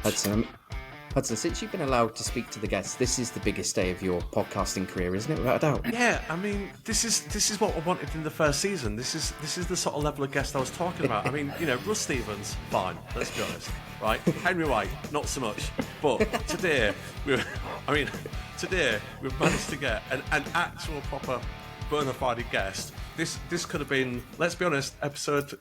Hudson, since you've been allowed to speak to the guests, this is the biggest day of your podcasting career, isn't it? Without a doubt. Yeah, I mean, this is what I wanted in the first season. This is the sort of level of guest I was talking about. I mean, Russ Stevens, fine. Let's be honest, right? Henry White, not so much. But today we've managed to get an actual proper bona fide guest. This could have been, let's be honest, episode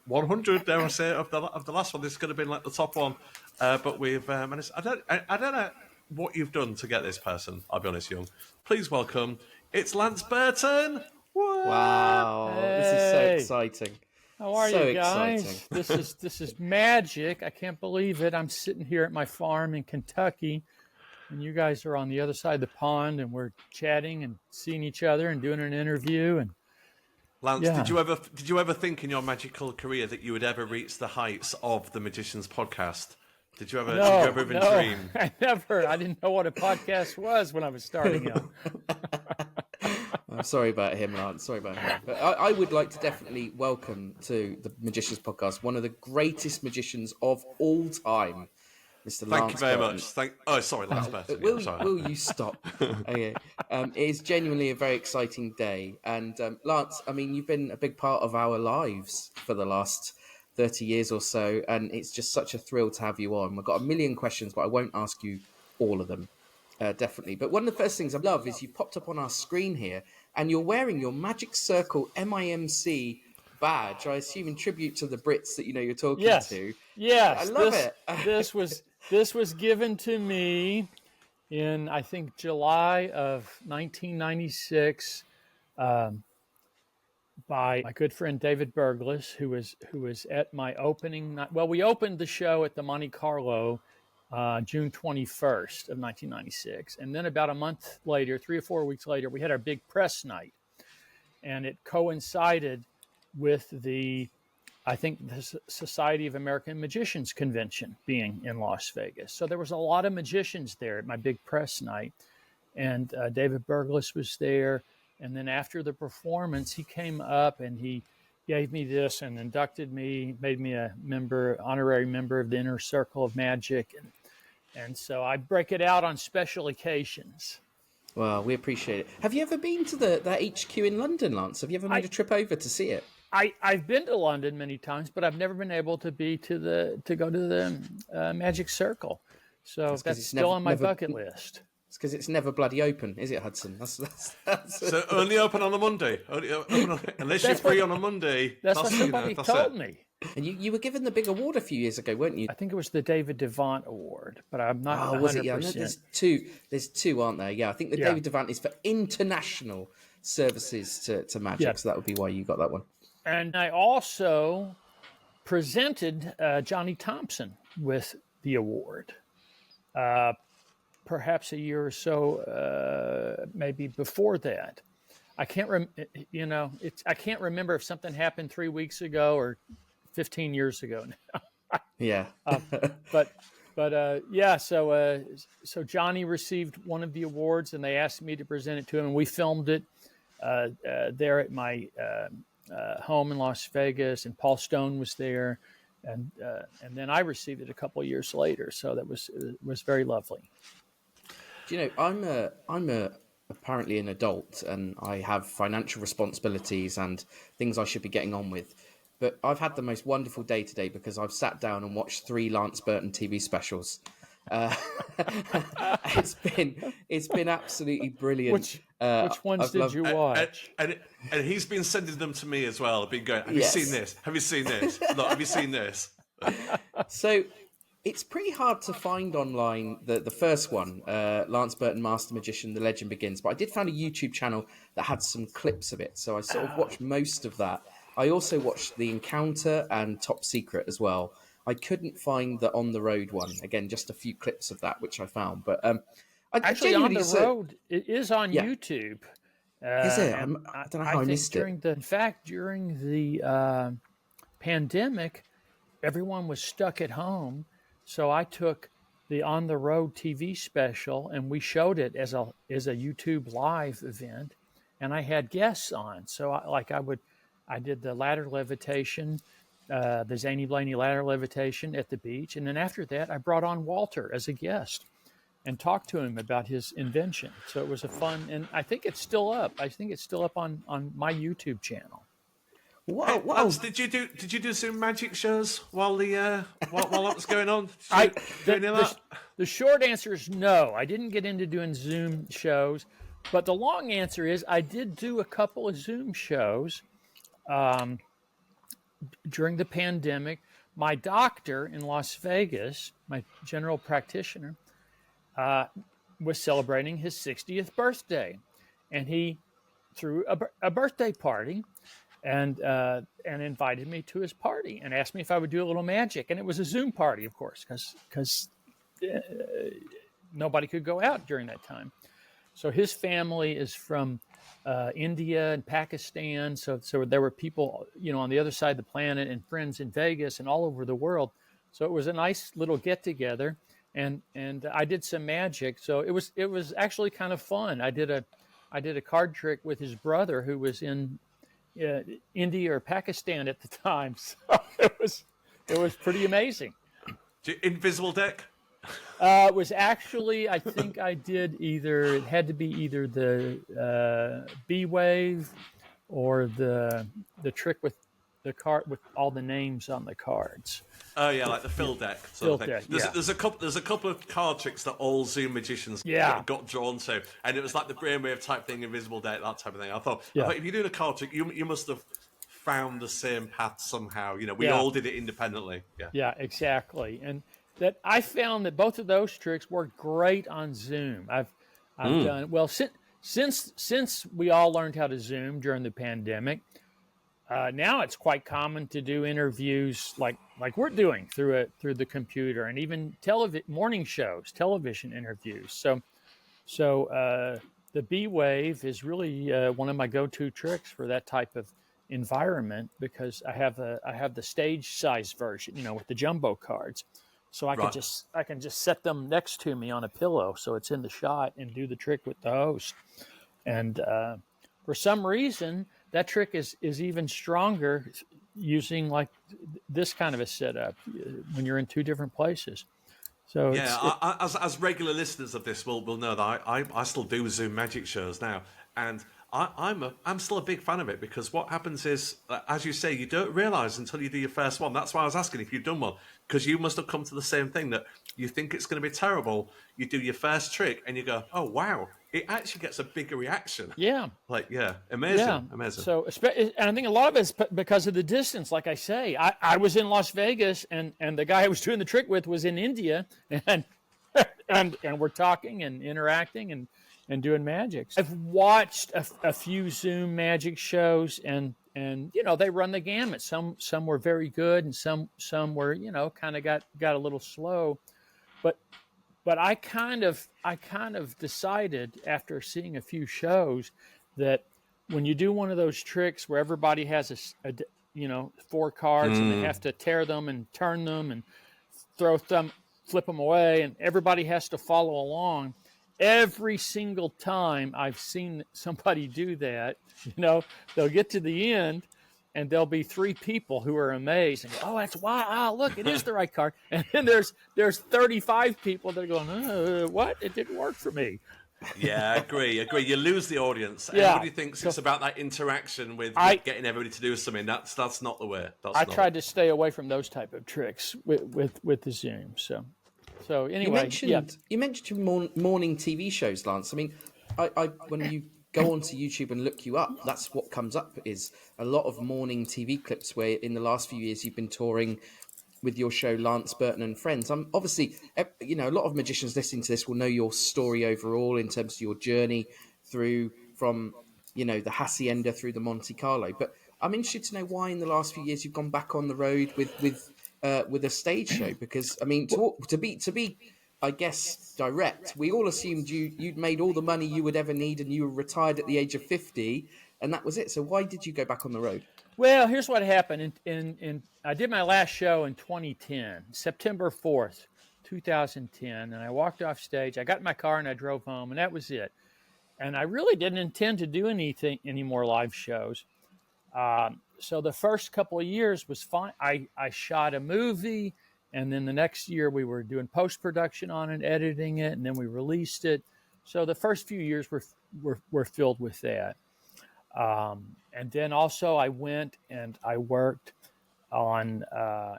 100, dare I say, of the last one. This could have been like the top one, but we've managed. I don't know what you've done to get this person. I'll be honest, Young. Please welcome. It's Lance Burton. What? Wow, hey. This is so exciting. How are you guys? This is magic. I can't believe it. I'm sitting here at my farm in Kentucky, and you guys are on the other side of the pond, and we're chatting and seeing each other and doing an interview. And Lance, did you ever think in your magical career that you would ever reach the heights of the Magicians podcast? Did you ever even dream? I never. I didn't know what a podcast was when I was starting out. I'm sorry about him, Lance. Sorry about him. But I would like to definitely welcome to the Magicians podcast one of the greatest magicians of all time, Mr. Lance. Thank you very Burton. much. Sorry, Lance Burton. Will you stop? Okay. It is genuinely a very exciting day. And Lance, I mean, you've been a big part of our lives for the last 30 years or so, and it's just such a thrill to have you on. We've got a million questions, but I won't ask you all of them, definitely. But one of the first things I love is you popped up on our screen here, and you're wearing your Magic Circle MIMC badge, I assume in tribute to the Brits that you're talking to. Yes, I love it. This was given to me in, I think, July of 1996 by my good friend David Burglas, who was at my opening night. Well, we opened the show at the Monte Carlo June 21st of 1996. And then about a month later, 3 or 4 weeks later, we had our big press night. And it coincided with the Society of American Magicians convention being in Las Vegas. So there was a lot of magicians there at my big press night. And David Burglas was there. And then after the performance, he came up and he gave me this and inducted me, made me a honorary member of the Inner Circle of Magic. And so I break it out on special occasions. Well, we appreciate it. Have you ever been to the HQ in London, Lance? Have you ever made a trip over to see it? I've been to London many times, but I've never been able to go to the Magic Circle. So that's still on my bucket list. It's because it's never bloody open, is it, Hudson? That's so only open on a Monday. Unless you're free on a Monday. That's what somebody told me. And you were given the big award a few years ago, weren't you? I think it was the David Devant Award, but I'm not 100%. Was it? Yeah, no, there's two, aren't there? Yeah, I think the David Devant is for international services to magic, so that would be why you got that one. And I also presented Johnny Thompson with the award. Perhaps a year or so, maybe before that. I can't I can't remember if something happened 3 weeks ago or 15 years ago now. Yeah. So Johnny received one of the awards, and they asked me to present it to him, and we filmed it there at my home in Las Vegas, and Paul Stone was there, and then I received it a couple of years later. So that was very lovely. I'm apparently an adult, and I have financial responsibilities and things I should be getting on with. But I've had the most wonderful day today because I've sat down and watched 3 Lance Burton TV specials. It's been absolutely brilliant. Which ones did you watch? And he's been sending them to me as well. I've been going, have you seen this? Have you seen this? Look, have you seen this? So it's pretty hard to find online the first one, Lance Burton, Master Magician, The Legend Begins. But I did find a YouTube channel that had some clips of it. So I sort of watched most of that. I also watched The Encounter and Top Secret as well. I couldn't find the On the Road one. Again, just a few clips of that, which I found. But actually, On the Road, it is on YouTube. Is it? I don't know how I missed it. In fact, during the pandemic, everyone was stuck at home. So I took the On the Road TV special and we showed it as a YouTube live event, and I had guests on. So I did the ladder levitation the Zany Blaney ladder levitation at the beach. And then after that, I brought on Walter as a guest and talked to him about his invention. So it was a fun, and I think it's still up. I think it's still up on my YouTube channel. Wow, wow. Lance, did you do some magic shows while that was going on? The short answer is no. I didn't get into doing Zoom shows, but the long answer is I did do a couple of Zoom shows during the pandemic. My doctor in Las Vegas, my general practitioner, was celebrating his 60th birthday, and he threw a birthday party. And invited me to his party and asked me if I would do a little magic. And it was a Zoom party, of course, because nobody could go out during that time. So his family is from India and Pakistan. So there were people, on the other side of the planet and friends in Vegas and all over the world. So it was a nice little get together, and I did some magic. So it was actually kind of fun. I did a card trick with his brother who was in India or Pakistan at the time, so it was pretty amazing. Invisible deck? It was actually, I think I did it had to be either the B wave or the trick with the card with all the names on the cards. Oh yeah, like the fill deck sort of thing. Deck, there's a couple of card tricks that all Zoom magicians got drawn to, and it was like the brainwave type thing, invisible deck, that type of thing. I thought if you're doing a card trick, you must have found the same path somehow. We all did it independently. Yeah, exactly. And that I found that both of those tricks worked great on Zoom. I've done well since we all learned how to Zoom during the pandemic. Now it's quite common to do interviews like we're doing through the computer, and even morning shows, television interviews. So the B wave is really one of my go-to tricks for that type of environment, because I have the stage size version, with the jumbo cards. So I can just set them next to me on a pillow, so it's in the shot, and do the trick with the host. And for some reason, that trick is even stronger using like this kind of a setup when you're in two different places. So as regular listeners of this will know that I still do Zoom magic shows now, and I'm still a big fan of it, because what happens is, as you say, you don't realise until you do your first one. That's why I was asking if you've done one, because you must have come to the same thing, that you think it's going to be terrible. You do your first trick and you go, oh wow, it actually gets a bigger reaction. Yeah. Amazing. So, and I think a lot of it's because of the distance. Like I say, I was in Las Vegas, and the guy I was doing the trick with was in India, and we're talking and interacting and doing magic. I've watched a few Zoom magic shows, and they run the gamut. Some were very good, and some were kind of got a little slow, but I kind of decided after seeing a few shows that when you do one of those tricks where everybody has a 4 cards and they have to tear them and turn them and flip them away, and everybody has to follow along. Every single time I've seen somebody do that, they'll get to the end, and there'll be 3 people who are amazed and go, oh, that's wow, look, it is the right card. And then there's 35 people that are going, what? It didn't work for me. Yeah, agree. You lose the audience. Yeah. Everybody thinks it's about that interaction with getting everybody to do something. That's not the way. I tried to stay away from those type of tricks with the Zoom. So anyway, you mentioned morning TV shows, Lance. I mean, I when you go onto YouTube and look you up, that's what comes up is a lot of morning TV clips where in the last few years you've been touring with your show Lance Burton and Friends. Obviously, a lot of magicians listening to this will know your story overall in terms of your journey from the Hacienda through the Monte Carlo. But I'm interested to know why in the last few years you've gone back on the road with a stage show, because I mean to be I guess direct, we all assumed you'd made all the money you would ever need and you were retired at the age of 50 and that was it. So why did you go back on the road? Well, here's what happened. In I did my last show in 2010, September 4th, 2010, and I walked off stage. I got in my car and I drove home, and that was it. And I really didn't intend to do any more live shows. So the first couple of years was fine. I shot a movie, and then the next year we were doing post-production on it, editing it, and then we released it. So the first few years were filled with that. And then also I went and I worked on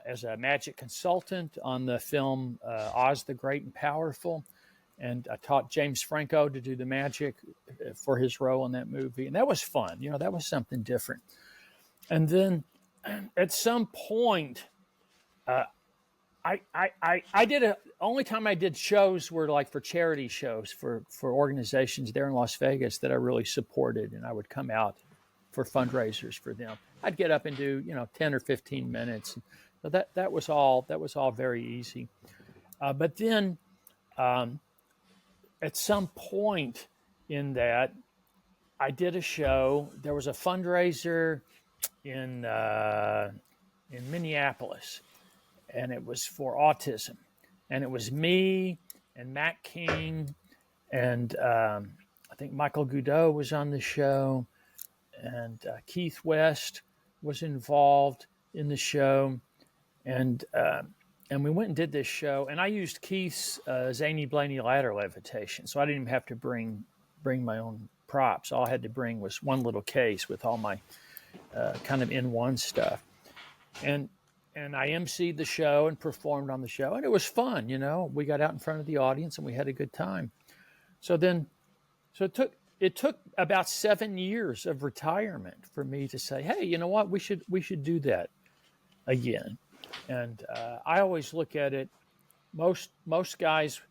as a magic consultant on the film Oz the Great and Powerful. And I taught James Franco to do the magic for his role in that movie. And that was fun. That was something different. And then at some point, I did only time I did shows were like for charity shows for organizations there in Las Vegas that I really supported. And I would come out for fundraisers for them. I'd get up and do, 10 or 15 minutes. So that was all very easy. But then at some point in that, I did a show. There was a fundraiser in Minneapolis, and it was for autism. And it was me and Matt King, and I think Michael Goudot was on the show, and Keith West was involved in the show, and we went and did this show, and I used Keith's Zany Blaney ladder levitation, so I didn't even have to bring my own props. All I had to bring was one little case with all my kind of in-one stuff, and I emceed the show and performed on the show, and it was fun. We got out in front of the audience and we had a good time. So it took about 7 years of retirement for me to say, hey, you know what, we should do that again. And I always look at it, most guys,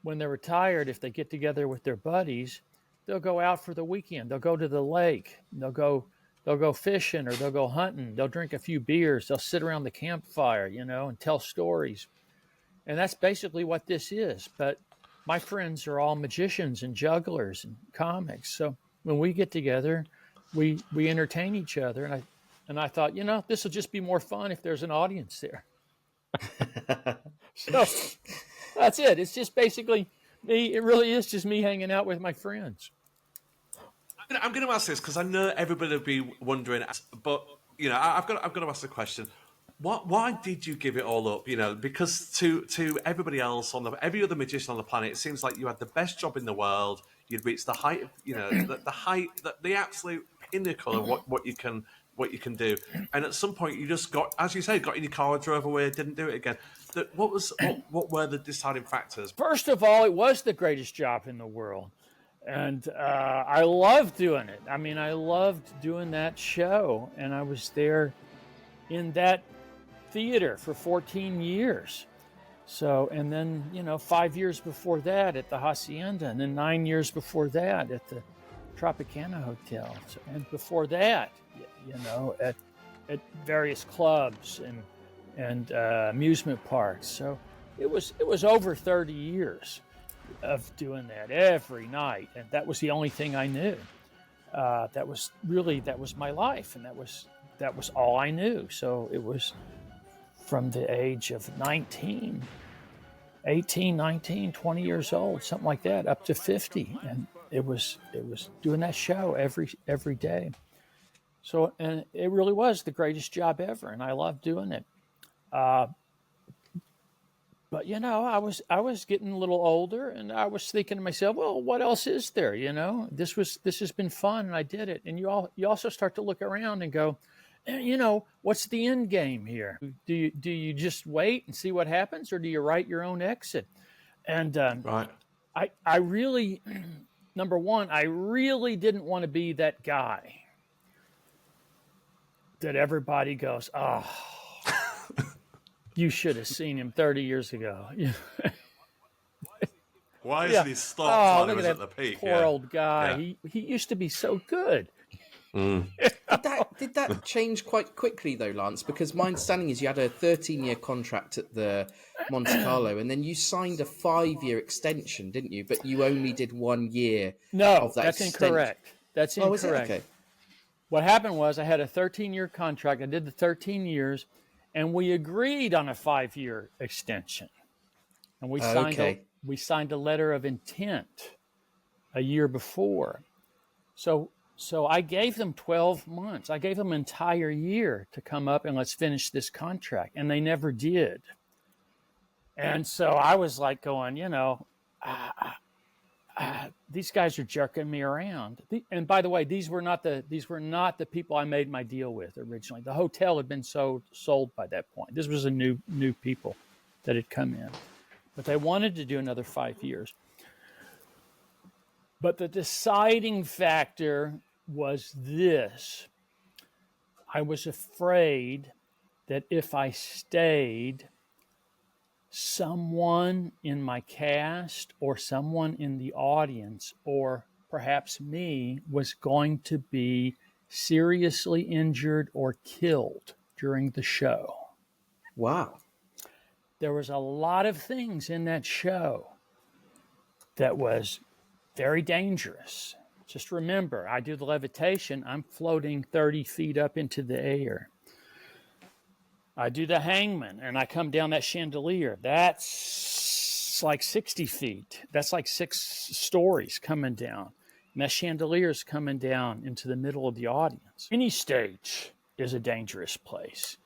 when they're retired, if they get together with their buddies, they'll go out for the weekend. They'll go to the lake. They'll go fishing, or they'll go hunting. They'll drink a few beers. They'll sit around the campfire, and tell stories. And that's basically what this is. But my friends are all magicians and jugglers and comics. So when we get together, we entertain each other. And I thought, this will just be more fun if there's an audience there. So that's it. It's just basically me. It really is just me hanging out with my friends. I'm going to ask this because I know everybody will be wondering, but I've got to ask the question: why did you give it all up? Because to everybody else every other magician on the planet, it seems like you had the best job in the world. You'd reached the height of the height, the absolute pinnacle of what you can do. And at some point, you just got, as you say, got in your car, drove away, didn't do it again. What were the deciding factors? First of all, it was the greatest job in the world. And I loved doing it. I mean, I loved doing that show. And I was there in that theater for 14 years. So, and then, 5 years before that at the Hacienda, and then 9 years before that at the Tropicana Hotel. So, and before that, at various clubs and amusement parks. So it was over 30 years of doing that every night, and that was the only thing I knew. That was my life, and that was all I knew. So it was from the age of 18, 19, 20 years old, something like that, up to 50, and it was doing that show every day. So, and it really was the greatest job ever, and I loved doing it. But I was getting a little older, and I was thinking to myself, well, what else is there? This has been fun, and I did it. And you also start to look around and go, what's the end game here? Do you just wait and see what happens, or do you write your own exit? And right. I really, number one, I really didn't want to be that guy that everybody goes, oh. You should have seen him 30 years ago. Why isn't he stopped when he was at the peak? Poor old guy. Yeah. He used to be so good. Mm. Did that change quite quickly, though, Lance? Because my understanding is you had a 13-year contract at the Monte Carlo, and then you signed a 5-year extension, didn't you? But you only did 1 year of that that's incorrect. That's incorrect. Oh, is it? Okay. What happened was I had a 13-year contract. I did the 13 years. And we agreed on a 5-year extension, and we signed a letter of intent a year before. So So I gave them 12 months. I gave them an entire year to come up and let's finish this contract. And they never did. And so I was like going, these guys are jerking me around. And by the way, these were not the people I made my deal with originally. The hotel had been sold by that point. This was a new people that had come in. But they wanted to do another 5 years. But the deciding factor was this. I was afraid that if I stayed, someone in my cast or someone in the audience or perhaps me was going to be seriously injured or killed during the show. Wow. There was a lot of things in that show that was very dangerous. Just remember, I do the levitation, I'm floating 30 feet up into the air. I do the hangman, and I come down that chandelier. That's like 60 feet. That's like 6 stories coming down. And that chandelier is coming down into the middle of the audience. Any stage is a dangerous place.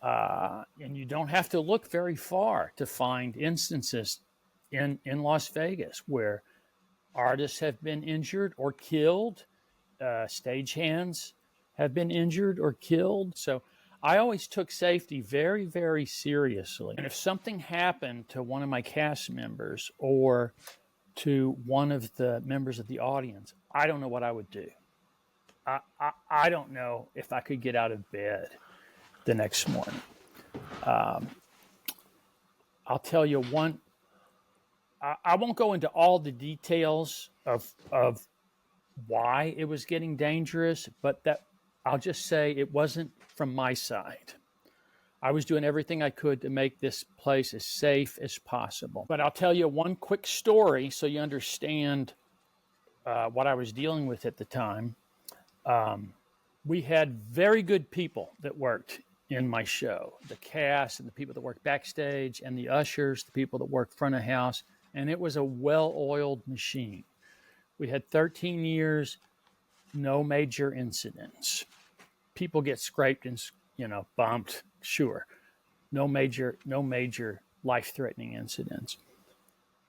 And you don't have to look very far to find instances in Las Vegas where artists have been injured or killed. Stagehands have been injured or killed. So I always took safety very, very seriously. And if something happened to one of my cast members or to one of the members of the audience, I don't know what I would do. I don't know if I could get out of bed the next morning. I'll tell you one. I won't go into all the details of why it was getting dangerous, but that I'll just say it wasn't from my side. I was doing everything I could to make this place as safe as possible. But I'll tell you one quick story so you understand what I was dealing with at the time. We had very good people that worked in my show, the cast and the people that worked backstage and the ushers, the people that worked front of house, and it was a well-oiled machine. We had 13 years, no major incidents. People get scraped and, bumped, sure. No major life-threatening incidents.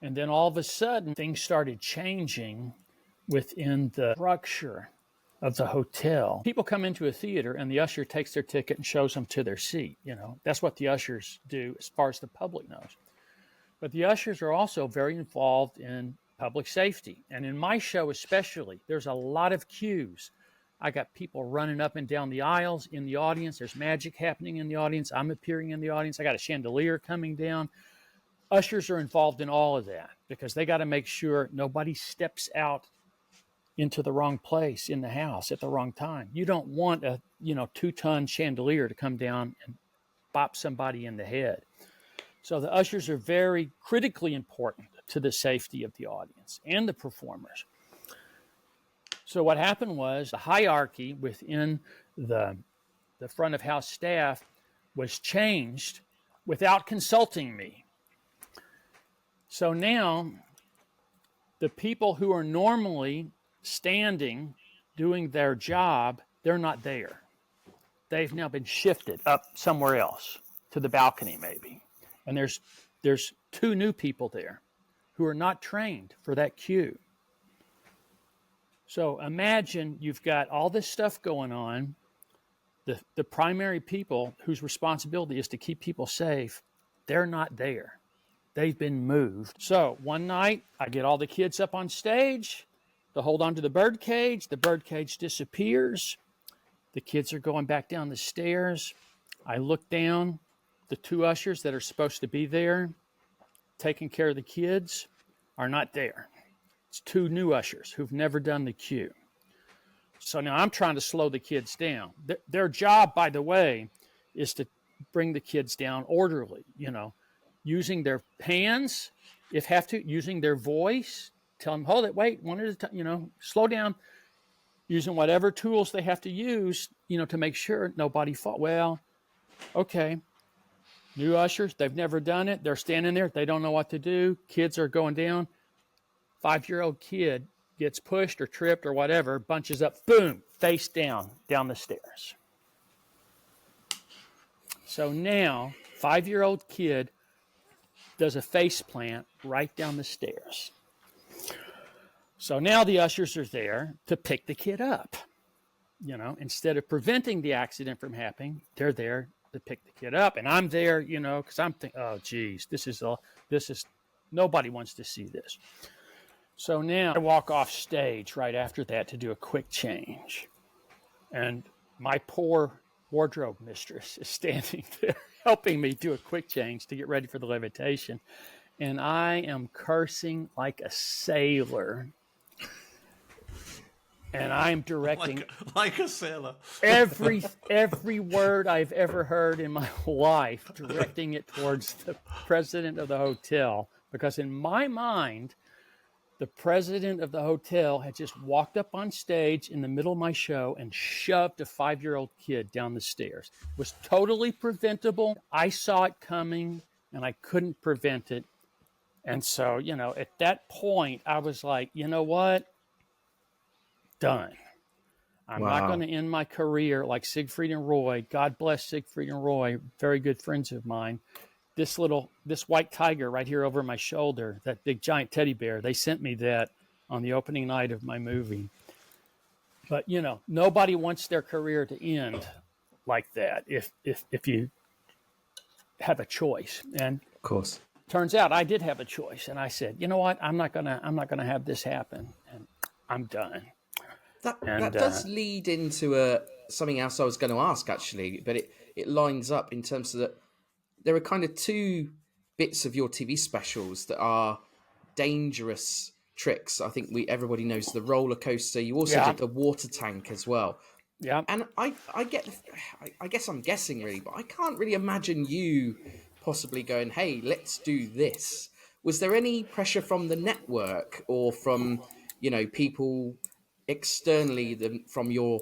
And then all of a sudden, things started changing within the structure of the hotel. People come into a theater and the usher takes their ticket and shows them to their seat. That's what the ushers do as far as the public knows. But the ushers are also very involved in public safety. And in my show especially, there's a lot of cues. I got people running up and down the aisles in the audience. There's magic happening in the audience. I'm appearing in the audience. I got a chandelier coming down. Ushers are involved in all of that because they got to make sure nobody steps out into the wrong place in the house at the wrong time. You don't want a 2-ton chandelier to come down and bop somebody in the head. So the ushers are very critically important to the safety of the audience and the performers. So what happened was the hierarchy within the front of house staff was changed without consulting me. So now the people who are normally standing doing their job, they're not there. They've now been shifted up somewhere else to the balcony maybe. And there's 2 new people there who are not trained for that cue. So imagine you've got all this stuff going on. The primary people whose responsibility is to keep people safe, they're not there. They've been moved. So one night, I get all the kids up on stage to hold on to the bird cage. The bird cage disappears. The kids are going back down the stairs. I look down. The 2 ushers that are supposed to be there, taking care of the kids, are not there. It's 2 new ushers who've never done the cue. So now I'm trying to slow the kids down. Their job, by the way, is to bring the kids down orderly, using their hands, if have to, using their voice, tell them, hold it, wait, one at a time, slow down, using whatever tools they have to use, to make sure nobody falls. Well, okay. New ushers, they've never done it. They're standing there. They don't know what to do. Kids are going down. 5-year-old kid gets pushed or tripped or whatever, bunches up, boom, face down the stairs. So now, 5-year-old kid does a face plant right down the stairs. So now the ushers are there to pick the kid up. Instead of preventing the accident from happening, they're there to pick the kid up. And I'm there, because I'm thinking, oh, geez, this is nobody wants to see this. So now I walk off stage right after that to do a quick change. And my poor wardrobe mistress is standing there helping me do a quick change to get ready for the levitation. And I am cursing like a sailor. And I'm directing like a sailor. every word I've ever heard in my life, directing it towards the president of the hotel. Because in my mind, the president of the hotel had just walked up on stage in the middle of my show and shoved a 5-year-old kid down the stairs. It was totally preventable. I saw it coming and I couldn't prevent it. And so, at that point, I was like, you know what? Done. I'm not going to end my career like Siegfried and Roy. God bless Siegfried and Roy, very good friends of mine. This white tiger right here over my shoulder, that big giant teddy bear, they sent me that on the opening night of my movie. But, nobody wants their career to end like that if you have a choice. And Of course. turns out I did have a choice. And I said, you know what? I'm not gonna have this happen. And I'm done. That does lead into something else I was going to ask, actually, but it lines up in terms of that there are kind of two bits of your TV specials that are dangerous tricks. I think everybody knows the roller coaster. You also did the water tank as well. Yeah. And I guess I'm guessing really, but I can't really imagine you possibly going, hey, let's do this. Was there any pressure from the network or from, people externally from your,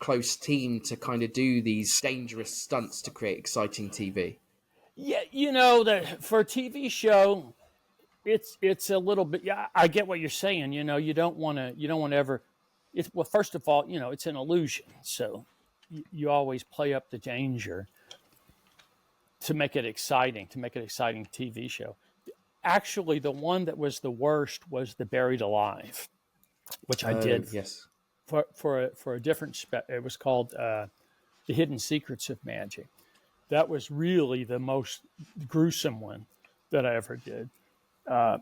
close team to kind of do these dangerous stunts to create exciting TV? Yeah, that for a TV show, it's a little bit. Yeah, I get what you're saying. You don't want to ever. Well, first of all, it's an illusion, so you always play up the danger to make it exciting, TV show. Actually, the one that was the worst was the Buried Alive, which I did. Yes. For a different it was called The Hidden Secrets of Magic. That was really the most gruesome one that I ever did. But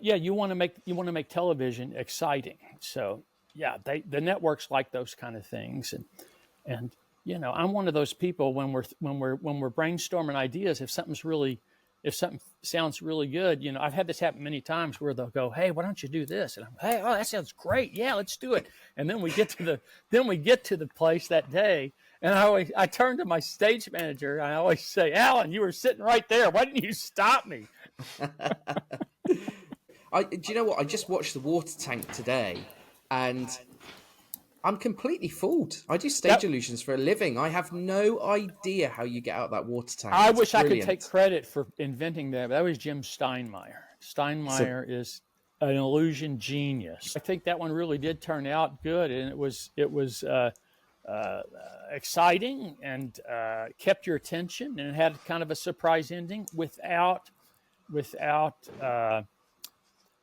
yeah, you want to make television exciting. So yeah, the networks like those kind of things, and I'm one of those people when we're brainstorming ideas. If something sounds really good, I've had this happen many times where they'll go, "Hey, why don't you do this?" And I'm, "Hey, oh, that sounds great. Yeah, let's do it." And then we get to the place that day, and I turn to my stage manager. And I always say, "Alan, you were sitting right there. Why didn't you stop me?" Do you know what? I just watched the water tank today, and I'm completely fooled. I do stage illusions for a living. I have no idea how you get out of that water tank. I wish I could take credit for inventing that. That was Jim Steinmeier. Steinmeier is an illusion genius. I think that one really did turn out good, and it was exciting and kept your attention, and it had kind of a surprise ending without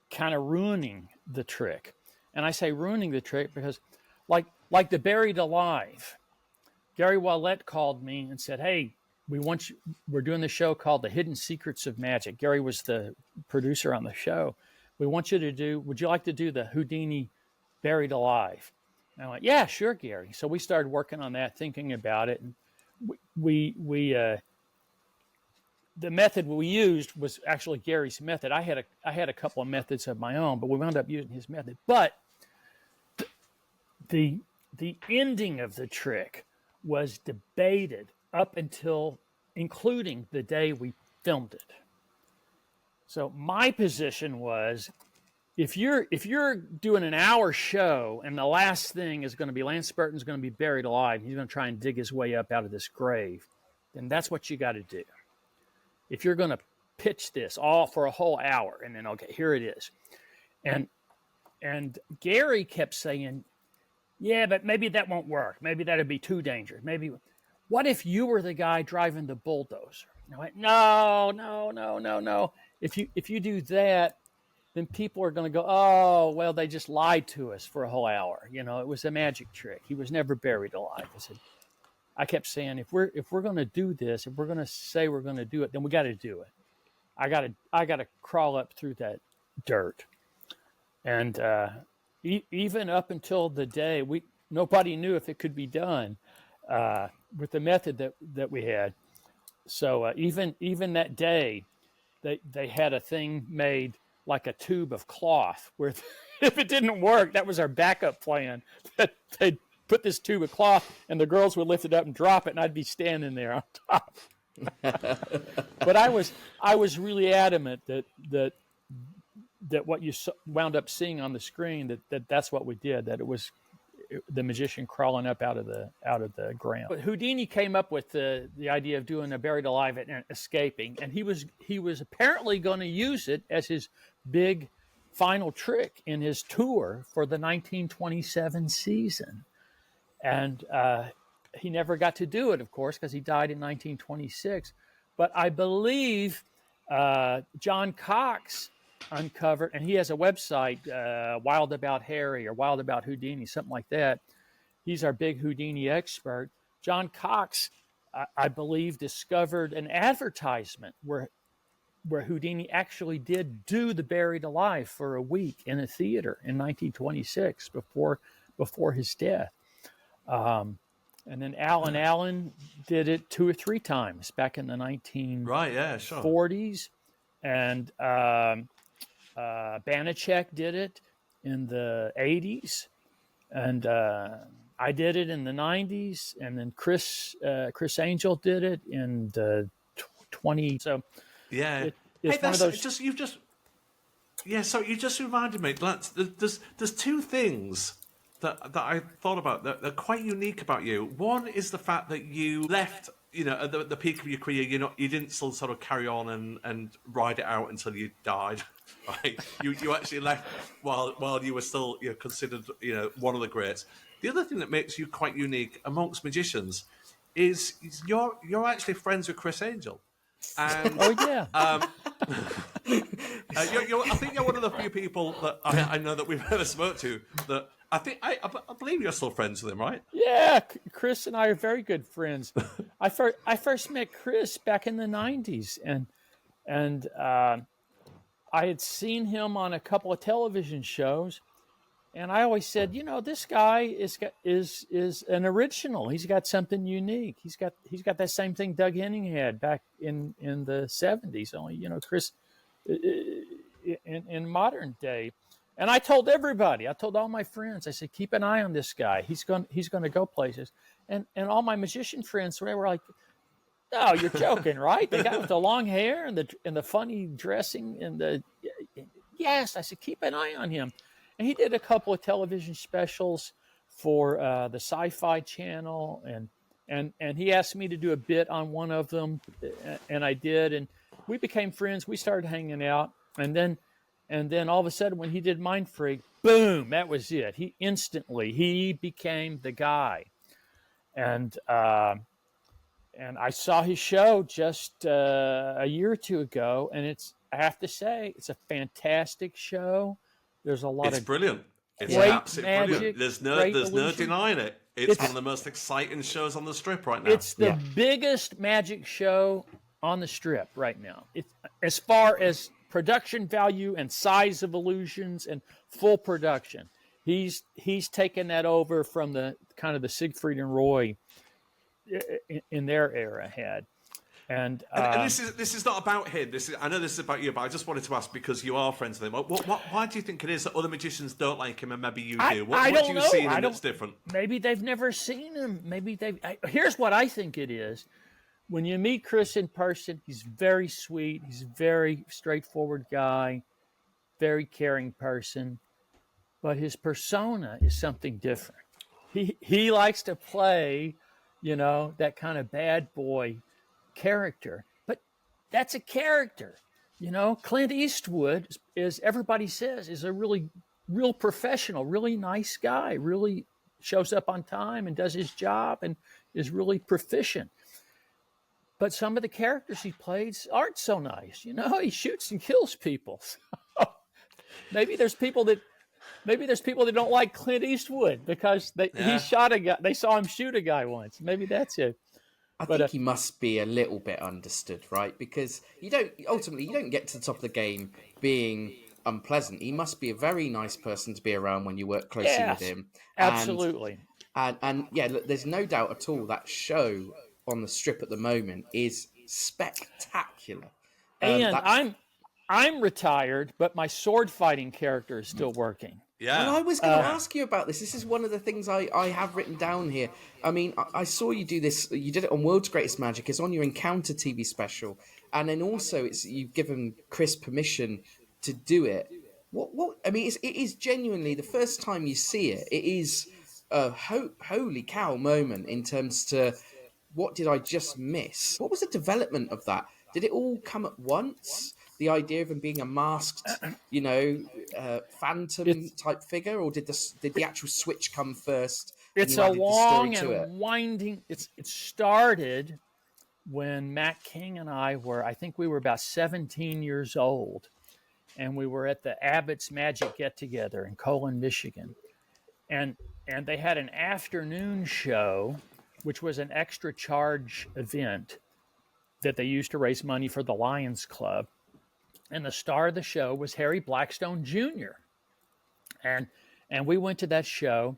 kind of ruining the trick. And I say ruining the trick because like the Buried Alive, Gary Willett called me and said, "Hey, we're doing the show called The Hidden Secrets of Magic." Gary was the producer on the show. Would you like to do the Houdini Buried Alive? And I went, "Yeah, sure, Gary." So we started working on that, thinking about it. And the method we used was actually Gary's method. I had a couple of methods of my own, but we wound up using his method. But the ending of the trick was debated up until including the day we filmed it. So my position was, if you're doing an hour show and the last thing is going to be Lance Burton's going to be buried alive, he's going to try and dig his way up out of this grave, then that's what you got to do. If you're going to pitch this all for a whole hour and then, okay, here it is. And and Gary kept saying, yeah, but maybe that won't work. Maybe that'd be too dangerous. Maybe, what if you were the guy driving the bulldozer? And I went, no, no, no, no, no. If you do that, then people are going to go, oh, well, they just lied to us for a whole hour. You know, it was a magic trick. He was never buried alive. I kept saying, if we're going to do this, if we're going to say we're going to do it, then we got to do it. I got to crawl up through that dirt. And even up until the day, nobody knew if it could be done with the method that we had. So even that day, they had a thing made like a tube of cloth where if it didn't work, that was our backup plan. They'd put this tube of cloth and the girls would lift it up and drop it, and I'd be standing there on top. But I was really adamant that what you wound up seeing on the screen, that's what we did, that it was the magician crawling up out of the ground. But Houdini came up with the idea of doing a buried alive and escaping, and he was apparently going to use it as his big final trick in his tour for the 1927 season. And he never got to do it, of course, because he died in 1926. But I believe John Cox uncovered, and he has a website, Wild About Harry or Wild About Houdini, something like that. He's our big Houdini expert. John Cox, I believe, discovered an advertisement where Houdini actually did do the buried alive for a week in a theater in 1926 before his death. And then Alan Allen did it 2 or 3 times back in the 1940s. And Banachek did it in the 80s. And I did it in the 90s. And then Criss Angel did it in the 20. So yeah. It's one of those. So you just reminded me, Lance, there's 2 things that I thought about that are quite unique about you. One is the fact that you left, at the peak of your career, you didn't still sort of carry on and ride it out until you died, right? You actually left while you were still considered one of the greats. The other thing that makes you quite unique amongst magicians is you're actually friends with Criss Angel. And, oh yeah. I think you're one of the few people that I know that we've ever spoke to that I believe you're still friends with him, right? Yeah, Criss and I are very good friends. I first met Criss back in the 90s, and I had seen him on a couple of television shows, and I always said, this guy is an original. He's got something unique. He's got that same thing Doug Henning had back in the 70s. Only Criss in modern day. And I told everybody, I told all my friends, I said, keep an eye on this guy. He's going to go places. And all my magician friends were like, no, you're joking, right? The guy with the long hair and the funny dressing and yes, I said, keep an eye on him. And he did a couple of television specials for the Sci-Fi Channel, and he asked me to do a bit on one of them, and I did, and we became friends. We started hanging out, and then all of a sudden, when he did Mind Freak, boom, that was it. He became the guy, and I saw his show just a year or 2 ago, and I have to say, it's a fantastic show. There's a lot It's brilliant. It's great absolutely magic, brilliant. There's illusion. no denying it. It's one of the most exciting shows on the strip right now. It's the biggest magic show on the strip right now. It's as far as production value and size of illusions and full production. He's taken that over from the kind of the Siegfried and Roy in their era had. And this is not about him. I know this is about you, but I just wanted to ask, because you are friends with him. Why do you think it is that other magicians don't like him and maybe you do? What do you see in him that's different? Maybe they've never seen him. Here's what I think it is. When you meet Criss in person, he's very sweet. He's a very straightforward guy, very caring person. But his persona is something different. He likes to play, that kind of bad boy character. But that's a character. Clint Eastwood, as everybody says, is a really real professional, really nice guy, really shows up on time and does his job and is really proficient. But some of the characters he plays aren't so nice. He shoots and kills people. So maybe there's people that don't like Clint Eastwood because he shot a guy. They saw him shoot a guy once. Maybe that's it. I think he must be a little bit understood, right? Because you don't get to the top of the game being unpleasant. He must be a very nice person to be around when you work closely with him. Absolutely. And yeah, look, there's no doubt at all that show on the strip at the moment is spectacular. And I'm retired, but my sword fighting character is still working. Yeah. Well, I was going to ask you about this. This is one of the things I have written down here. I mean, I saw you do this. You did it on World's Greatest Magic. It's on your Encounter TV special, and then also you've given Criss permission to do it. What? I mean, it is genuinely the first time you see it. It is a holy cow moment in terms to what did I just miss? What was the development of that? Did it all come at once? The idea of him being a masked, phantom type figure, or did the actual switch come first? It's a long and winding. It started when Matt King and I I think we were about 17 years old, and we were at the Abbott's Magic Get Together in Colon, Michigan, and they had an afternoon show, which was an extra charge event that they used to raise money for the Lions Club. And the star of the show was Harry Blackstone Jr. And we went to that show,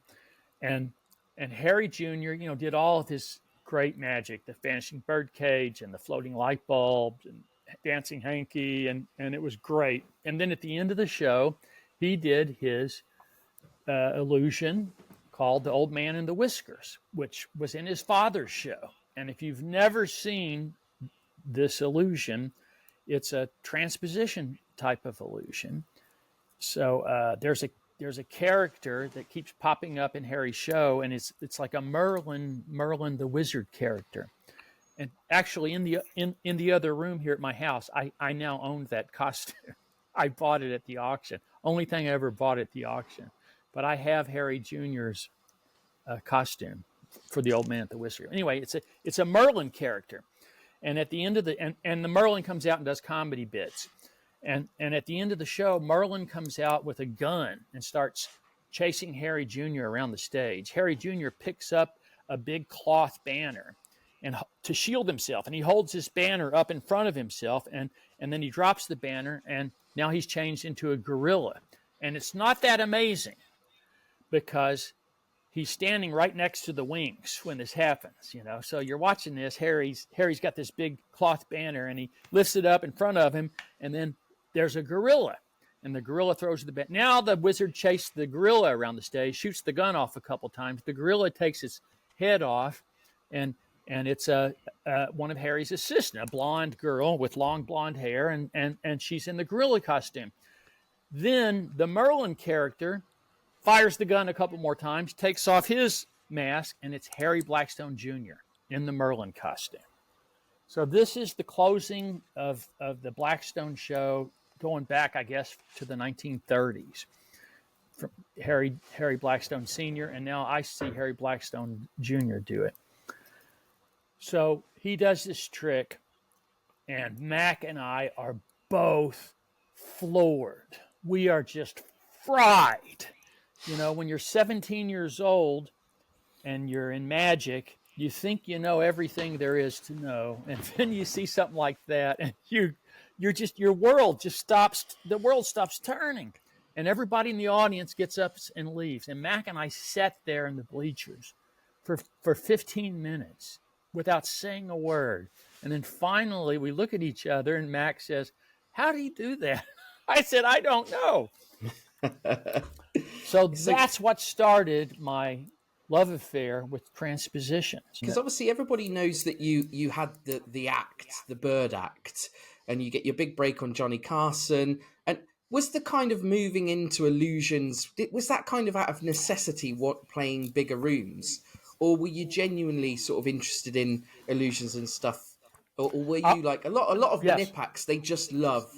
and Harry Jr., did all of his great magic, the vanishing birdcage and the floating light bulbs and dancing hanky, and it was great. And then at the end of the show, he did his illusion called The Old Man in the Whiskers, which was in his father's show. And if you've never seen this illusion, it's a transposition type of illusion. So there's a character that keeps popping up in Harry's show, and it's like a Merlin the Wizard character. And actually, in the other room here at my house, I now own that costume. I bought it at the auction. Only thing I ever bought at the auction. But I have Harry Jr.'s costume for the Old Man at the Whisker. Anyway, it's a Merlin character. And at the end of and the Merlin comes out and does comedy bits. And at the end of the show, Merlin comes out with a gun and starts chasing Harry Jr. around the stage. Harry Jr. picks up a big cloth banner and to shield himself. And he holds his banner up in front of himself. And then he drops the banner. And now he's changed into a gorilla. And it's not that amazing because he's standing right next to the wings when this happens, So you're watching this. Harry's got this big cloth banner, and he lifts it up in front of him, and then there's a gorilla, and the gorilla throws the banner. Now the wizard chased the gorilla around the stage, shoots the gun off a couple times. The gorilla takes its head off, and it's one of Harry's assistants, a blonde girl with long blonde hair, and she's in the gorilla costume. Then the Merlin character fires the gun a couple more times, takes off his mask, and it's Harry Blackstone Jr. in the Merlin costume. So this is the closing of the Blackstone show, going back, I guess, to the 1930s. From Harry Blackstone Sr., and now I see Harry Blackstone Jr. do it. So he does this trick, and Mac and I are both floored. We are just fried. When you're 17 years old and you're in magic, you think you know everything there is to know, and then you see something like that, and your world just stops. The world stops turning, and everybody in the audience gets up and leaves. And Mac and I sat there in the bleachers for 15 minutes without saying a word, and then finally we look at each other, and Mac says, "How do you do that?" I said, "I don't know." So that's what started my love affair with transpositions. Because obviously everybody knows that you had the act, the Bird Act, and you get your big break on Johnny Carson. And was the kind of moving into illusions, was that kind of out of necessity, playing bigger rooms? Or were you genuinely sort of interested in illusions and stuff? Or were you like a lot of yes. Manip acts, they just love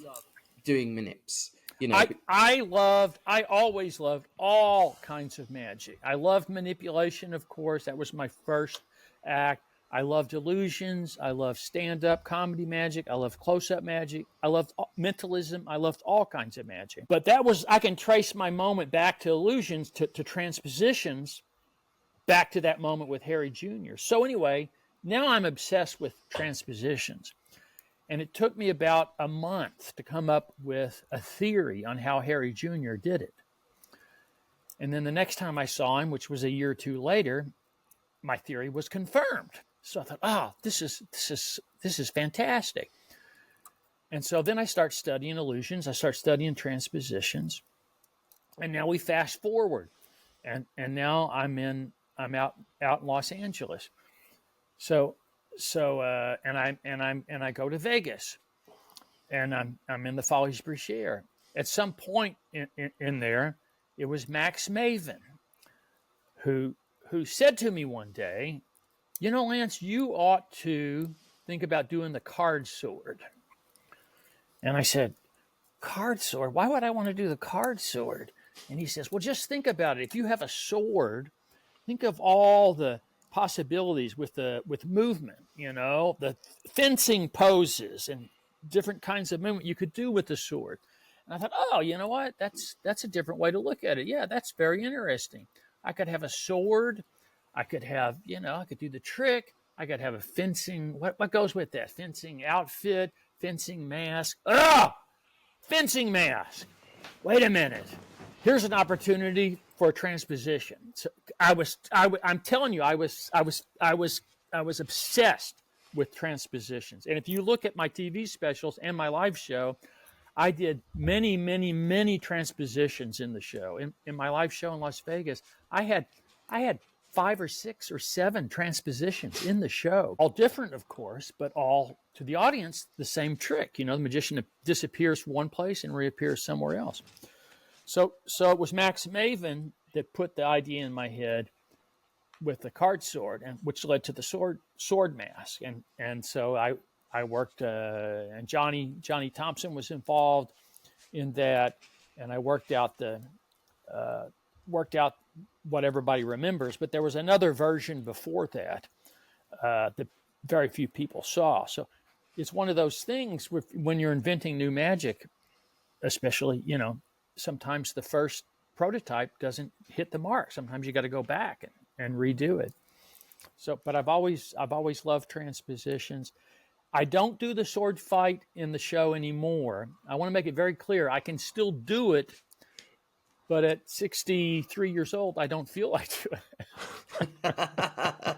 doing Manips? You know, I always loved all kinds of magic. I loved manipulation, of course. That was my first act. I loved illusions. I loved stand-up comedy magic. I loved close-up magic. I loved mentalism. I loved all kinds of magic. But I can trace my moment back to illusions, to transpositions, back to that moment with Harry Jr. So anyway, now I'm obsessed with transpositions. And it took me about a month to come up with a theory on how Harry Jr. did it. And then the next time I saw him, which was a year or two later, my theory was confirmed. So I thought, this is fantastic. And so then I start studying illusions. I start studying transpositions. And now we fast forward. And now I'm out in Los Angeles. So I go to Vegas, and I'm in the Folies Bergère. At some point in there, it was Max Maven who said to me one day, you know, Lance, you ought to think about doing the card sword. And I said, card sword? Why would I want to do the card sword? And he says, well, just think about it. If you have a sword, think of all the possibilities with movement, you know, the fencing poses and different kinds of movement you could do with the sword. And I thought, oh, you know what? That's a different way to look at it. Yeah, that's very interesting. I could have a sword. I could have, I could do the trick. I could have a fencing. What goes with that? Fencing outfit, fencing mask. Fencing mask. Wait a minute. Here's an opportunity for a transposition. So I'm telling you, I was obsessed with transpositions. And if you look at my TV specials and my live show, I did many, many, many transpositions in the show. In my live show in Las Vegas, I had 5 or 6 or 7 transpositions in the show, all different, of course, but all to the audience the same trick. The magician disappears one place and reappears somewhere else. So it was Max Maven that put the idea in my head with the card sword, and which led to the sword mask. And so I worked, and Johnny Thompson was involved in that, and I worked out what everybody remembers. But there was another version before that that very few people saw. So it's one of those things when you're inventing new magic, especially, sometimes the first prototype doesn't hit the mark. Sometimes you got to go back and redo it. So, but I've always loved transpositions. I don't do the sword fight in the show anymore. I want to make it very clear. I can still do it, but at 63 years old, I don't feel like doing it.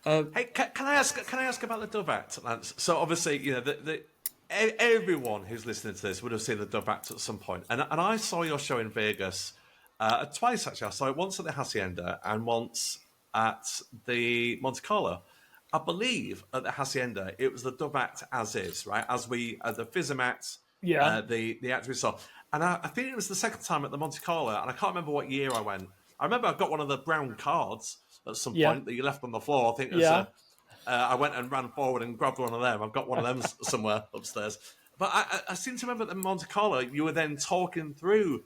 Hey, can I ask about the dove act, Lance? So obviously, everyone who's listening to this would have seen the dove act at some point. And I saw your show in Vegas twice, actually. I saw it once at the Hacienda and once at the Monte Carlo. I believe at the Hacienda, it was the dove act as is, right? The FISM act, the act we saw. And I think it was the second time at the Monte Carlo, and I can't remember what year I went. I remember I got one of the brown cards at some point that you left on the floor. I think it was I went and ran forward and grabbed one of them. I've got one of them somewhere upstairs. But I seem to remember at the Monte Carlo, you were then talking through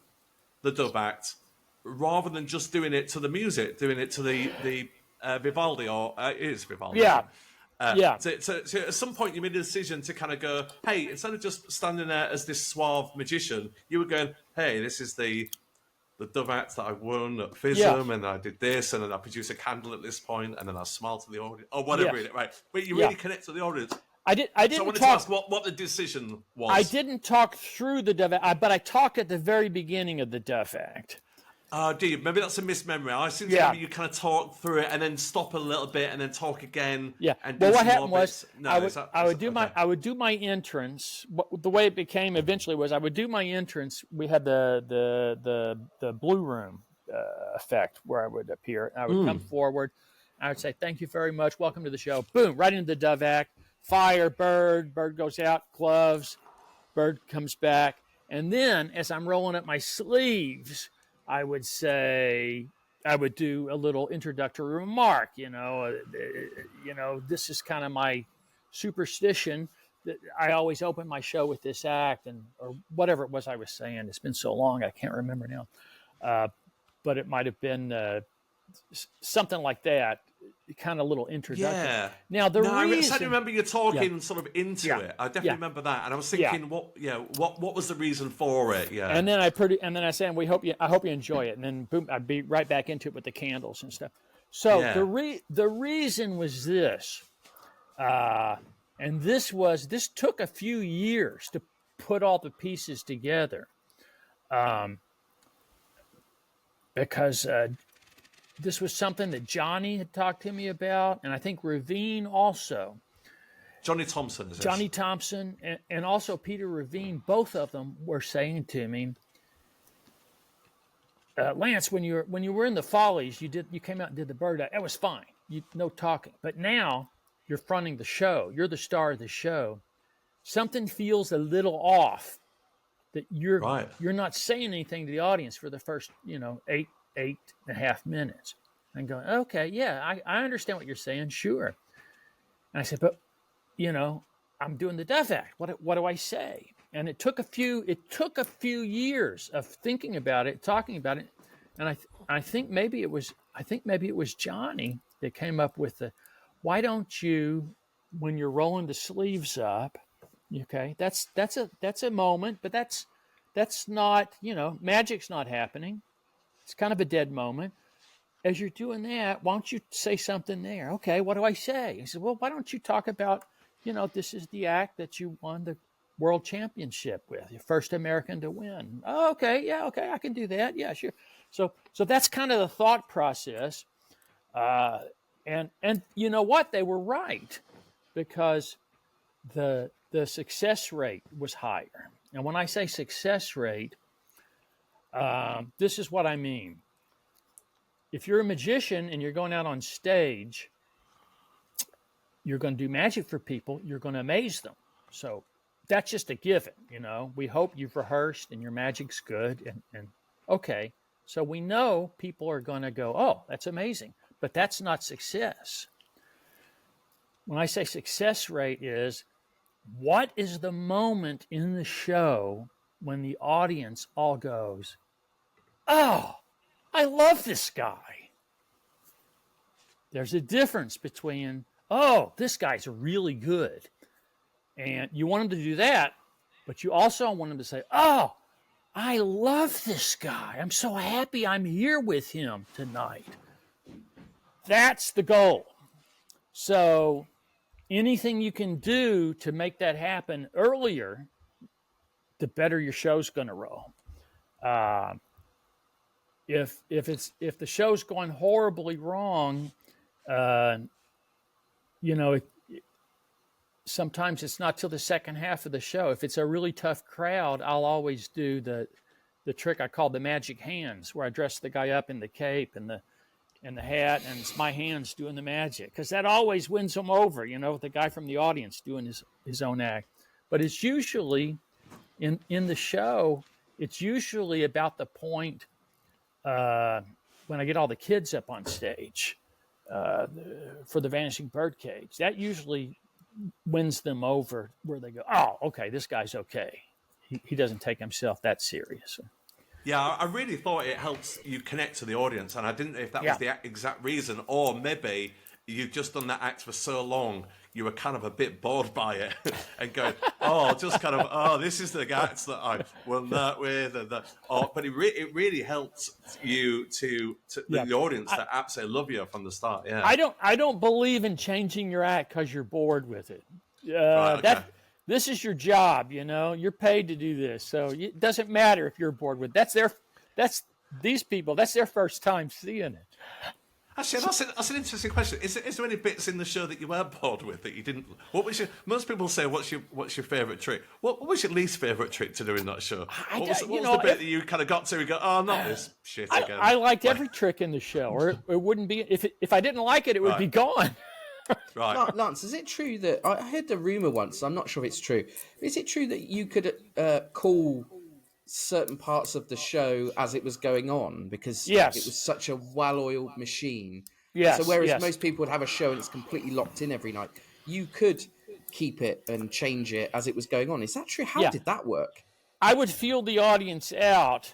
the dove act rather than just doing it to the music, doing it to the Vivaldi, or it is Vivaldi. So at some point you made a decision to kind of go, hey, instead of just standing there as this suave magician, you were going, hey, this is the dove act that I won at FISM, and I did this, and then I produced a candle at this point, and then I smiled to the audience, or whatever it is, right? But you really connect to the audience. I didn't. So I wanted to ask what the decision was. I didn't talk through the dove act, but I talked at the very beginning of the dove act. Do you? Maybe that's a mismemory. I seem to remember you kind of talk through it and then stop a little bit and then talk again. Yeah. And what happened was I would do my entrance. The way it became eventually was I would do my entrance. We had the blue room effect where I would appear. I would come forward. I would say, "Thank you very much. Welcome to the show." Boom! Right into the dove act. Fire, bird goes out. Gloves. Bird comes back. And then as I'm rolling up my sleeves, I would do a little introductory remark, this is kind of my superstition I always open my show with this act, or whatever it was I was saying. It's been so long, I can't remember now. But it might have been something like that, kind of little introduction. Yeah. Now the I reason, remember you talking sort of into it. I definitely remember that, and I was thinking, what was the reason for it? Yeah. And then I said, I hope you enjoy it, and then boom, I'd be right back into it with the candles and stuff. So the reason was this, and this took a few years to put all the pieces together, because this was something that Johnny had talked to me about, and I think Ravine also. Johnny Thompson, is it? Johnny Thompson and also Peter Ravine, both of them were saying to me, Lance, when you were in the Follies, you came out and did the Bird Act. That was fine. No talking. But now you're fronting the show. You're the star of the show. Something feels a little off. That you're not saying anything to the audience for the first 8.5 minutes. And going, okay, yeah, I understand what you're saying, sure. And I said, but I'm doing the Duff Act. What do I say? And it took a few years of thinking about it, talking about it, and I think maybe it was Johnny that came up with the, why don't you, when you're rolling the sleeves up, okay, that's a moment, but that's not, magic's not happening. It's kind of a dead moment. As you're doing that, why don't you say something there? Okay, what do I say? He said, well, why don't you talk about, this is the act that you won the world championship with, your first American to win. Oh, okay, I can do that. Yeah, sure. So that's kind of the thought process. And you know what? They were right, because the success rate was higher. And when I say success rate, this is what I mean. If you're a magician and you're going out on stage, you're going to do magic for people, you're going to amaze them. So that's just a given, We hope you've rehearsed and your magic's good. And okay, so we know people are going to go, oh, that's amazing. But that's not success. When I say success rate is, what is the moment in the show when the audience all goes, oh, I love this guy. There's a difference between, oh, this guy's really good. And you want him to do that, but you also want him to say, oh, I love this guy. I'm so happy I'm here with him tonight. That's the goal. So anything you can do to make that happen earlier, the better your show's going to roll. If the show's going horribly wrong, sometimes it's not till the second half of the show. If it's a really tough crowd, I'll always do the trick I call the magic hands, where I dress the guy up in the cape and the hat, and it's my hands doing the magic, because that always wins them over. The guy from the audience doing his own act. But it's usually in the show. It's usually about the point. When I get all the kids up on stage for the Vanishing Birdcage, that usually wins them over, where they go, oh, okay, this guy's okay. He doesn't take himself that serious. Yeah, I really thought it helps you connect to the audience, and I didn't know if that was the exact reason, or maybe you've just done that act for so long, you were kind of a bit bored by it, and going, this is the acts that I will work with, but it really helps you to the audience that absolutely love you from the start. Yeah, I don't believe in changing your act because you're bored with it. This is your job, You're paid to do this, so it doesn't matter if you're bored with it. That's these people. That's their first time seeing it. Actually, that's an interesting question. Is there any bits in the show that you were bored with that you didn't? Most people say, what's your favourite trick? What was your least favourite trick to do in that show? What was the bit that you kind of got to and go, oh, not this shit again? I liked every trick in the show, or it wouldn't be. If I didn't like it, it would be gone. Right. Lance, is it true that I heard the rumor once? I'm not sure if it's true. Is it true that you could call certain parts of the show as it was going on, because it was such a well-oiled machine? Yes. So whereas most people would have a show and it's completely locked in every night, you could keep it and change it as it was going on. Is that true? How did that work? I would feel the audience out,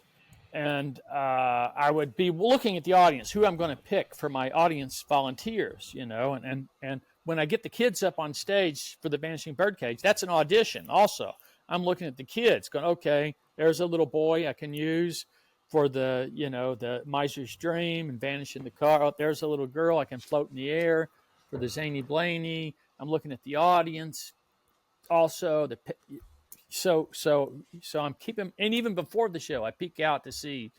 and I would be looking at the audience, who I'm going to pick for my audience volunteers, and when I get the kids up on stage for the Vanishing Birdcage, that's an audition also. I'm looking at the kids going, okay, there's a little boy I can use for the Miser's Dream and Vanish in the Car. Oh, there's a little girl I can float in the air for the Zany Blaney. I'm looking at the audience also. So I'm keeping, and even before the show, I peek out to see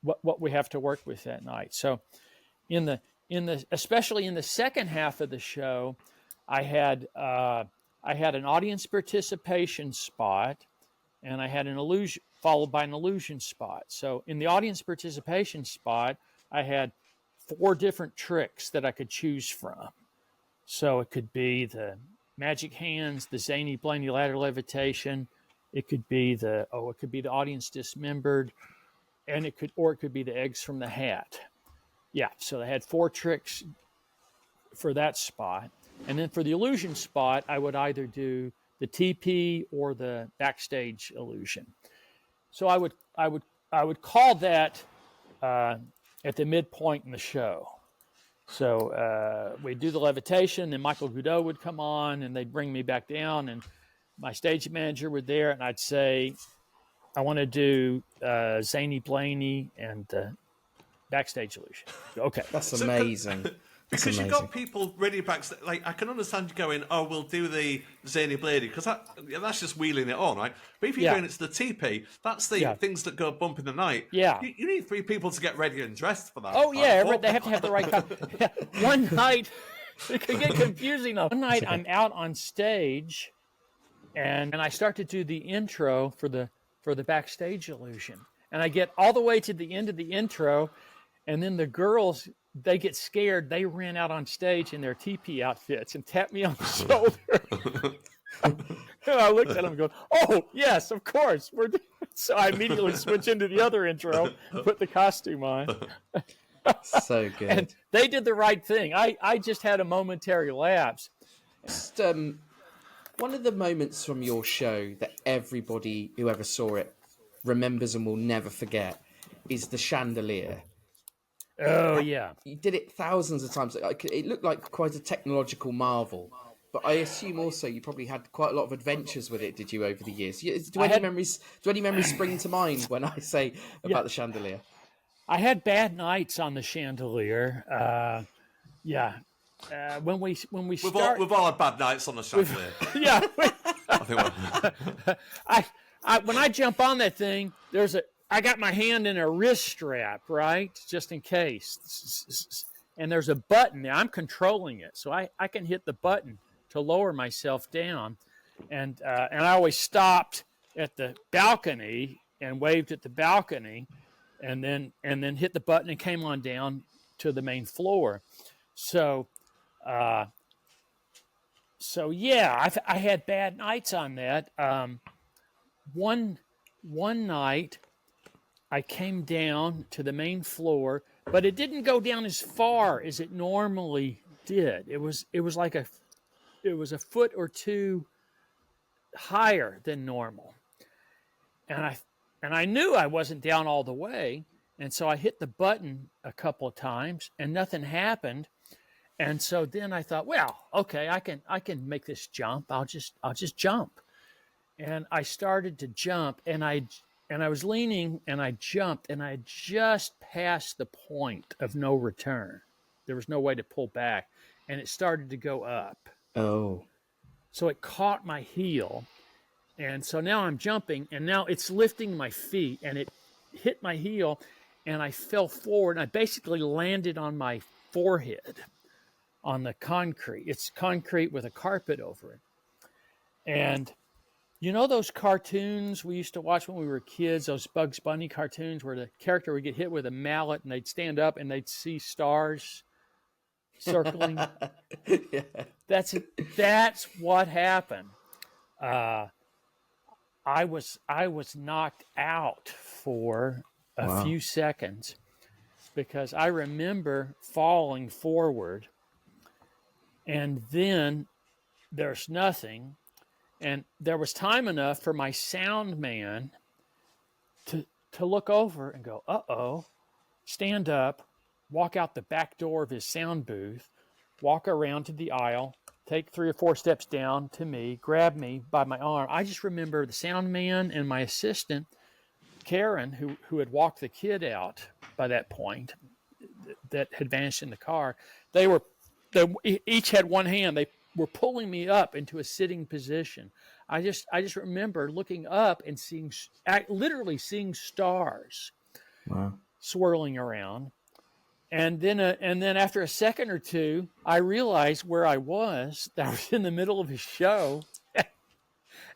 what we have to work with that night. So especially in the second half of the show, I had an audience participation spot, and I had an illusion followed by an illusion spot. So in the audience participation spot, I had 4 different tricks that I could choose from. So it could be the magic hands, the Zany Blaney ladder levitation. It could be the audience dismembered, and it could be the eggs from the hat. Yeah, so I had 4 tricks for that spot. And then for the illusion spot, I would either do the TP or the backstage illusion. So I would call that at the midpoint in the show. So we'd do the levitation, then Michael Goudot would come on, and they'd bring me back down, and my stage manager would there, and I'd say, I want to do Zany Blaney and backstage illusion. Okay. That's amazing. Because you've got people ready backstage. Like, I can understand you going, oh, we'll do the Zany Blaney, because that's just wheeling it on, right? But if you're going, it's the TP, that's the things that go bump in the night. Yeah. You need 3 people to get ready and dressed for that. Oh, yeah, they have to have the right kind. Yeah. One night, it could get confusing though. One night I'm out on stage, and I start to do the intro for the backstage illusion. And I get all the way to the end of the intro, and then the girls, they get scared. They ran out on stage in their TP outfits and tapped me on the shoulder. And I looked at them and go, oh, yes, of course. So I immediately switch into the other intro, put the costume on. So good. And they did the right thing. I just had a momentary lapse. Just, one of the moments from your show that everybody who ever saw it remembers and will never forget is the chandelier. Oh, yeah. You did it thousands of times. It looked like quite a technological marvel. But I assume also you probably had quite a lot of adventures with it, did you, over the years? Do any memories spring to mind when I say about the chandelier? I had bad nights on the chandelier. When we start, we've all had bad nights on the chandelier. Yeah. I think when I jump on that thing, I got my hand in a wrist strap, right, just in case. And there's a button there. I'm controlling it, so I can hit the button to lower myself down. And I always stopped at the balcony and waved at the balcony, and then hit the button and came on down to the main floor. So yeah, I had bad nights on that. One night, I came down to the main floor, but it didn't go down as far as it normally did. It was a foot or two higher than normal, and I knew I wasn't down all the way, and so I hit the button a couple of times, and nothing happened. And so then I thought, well, okay, I can make this jump. I'll just jump, and I started to jump, and I was leaning, and I jumped, and I just passed the point of no return. There was no way to pull back, and it started to go up. Oh. So it caught my heel, and so now I'm jumping, and now it's lifting my feet, and it hit my heel, and I fell forward, and I basically landed on my forehead on the concrete. It's concrete with a carpet over it. And you know those cartoons we used to watch when we were kids, those Bugs Bunny cartoons where the character would get hit with a mallet and they'd stand up and they'd see stars circling? Yeah. That's what happened. I was knocked out for a few seconds because I remember falling forward, and then there's nothing. And there was time enough for my sound man to look over and go, uh-oh, stand up, walk out the back door of his sound booth, walk around to the aisle, take 3 or 4 steps down to me, grab me by my arm. I just remember the sound man and my assistant, Karen, who had walked the kid out by that point, that had vanished in the car. They each had one hand. They were pulling me up into a sitting position. I just remember looking up and literally seeing stars. Wow. Swirling around. And then after a second or two, I realized where I was. I was in the middle of a show.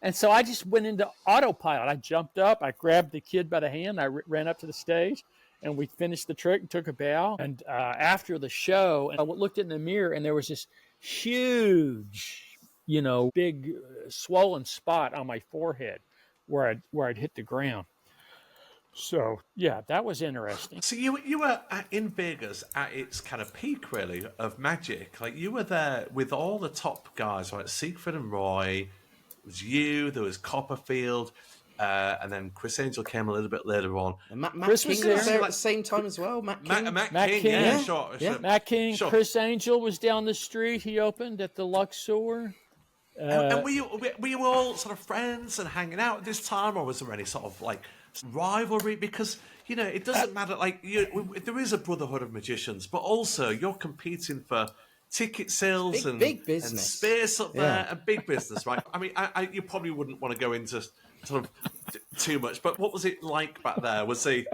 And so I just went into autopilot. I jumped up, I grabbed the kid by the hand, I ran up to the stage, and we finished the trick and took a bow. And after the show, I looked in the mirror, and there was this huge, big swollen spot on my forehead where I'd hit the ground. So, yeah, that was interesting. So you were in Vegas at its kind of peak, really, of magic. Like, you were there with all the top guys, right? Siegfried and Roy. It was you. There was Copperfield. And then Criss Angel came a little bit later on. And Matt Chris King was was there at the same time as well. Matt King. Matt King, yeah, yeah. sure. Matt King, sure. Criss Angel was down the street. He opened at the Luxor. And were you all sort of friends and hanging out at this time, or was there any sort of like rivalry? Because it doesn't matter. Like, there is a brotherhood of magicians, but also you're competing for ticket sales big business, and space up there, and big business, right? I mean, you probably wouldn't want to go into sort of too much, but what was it like back there? Was he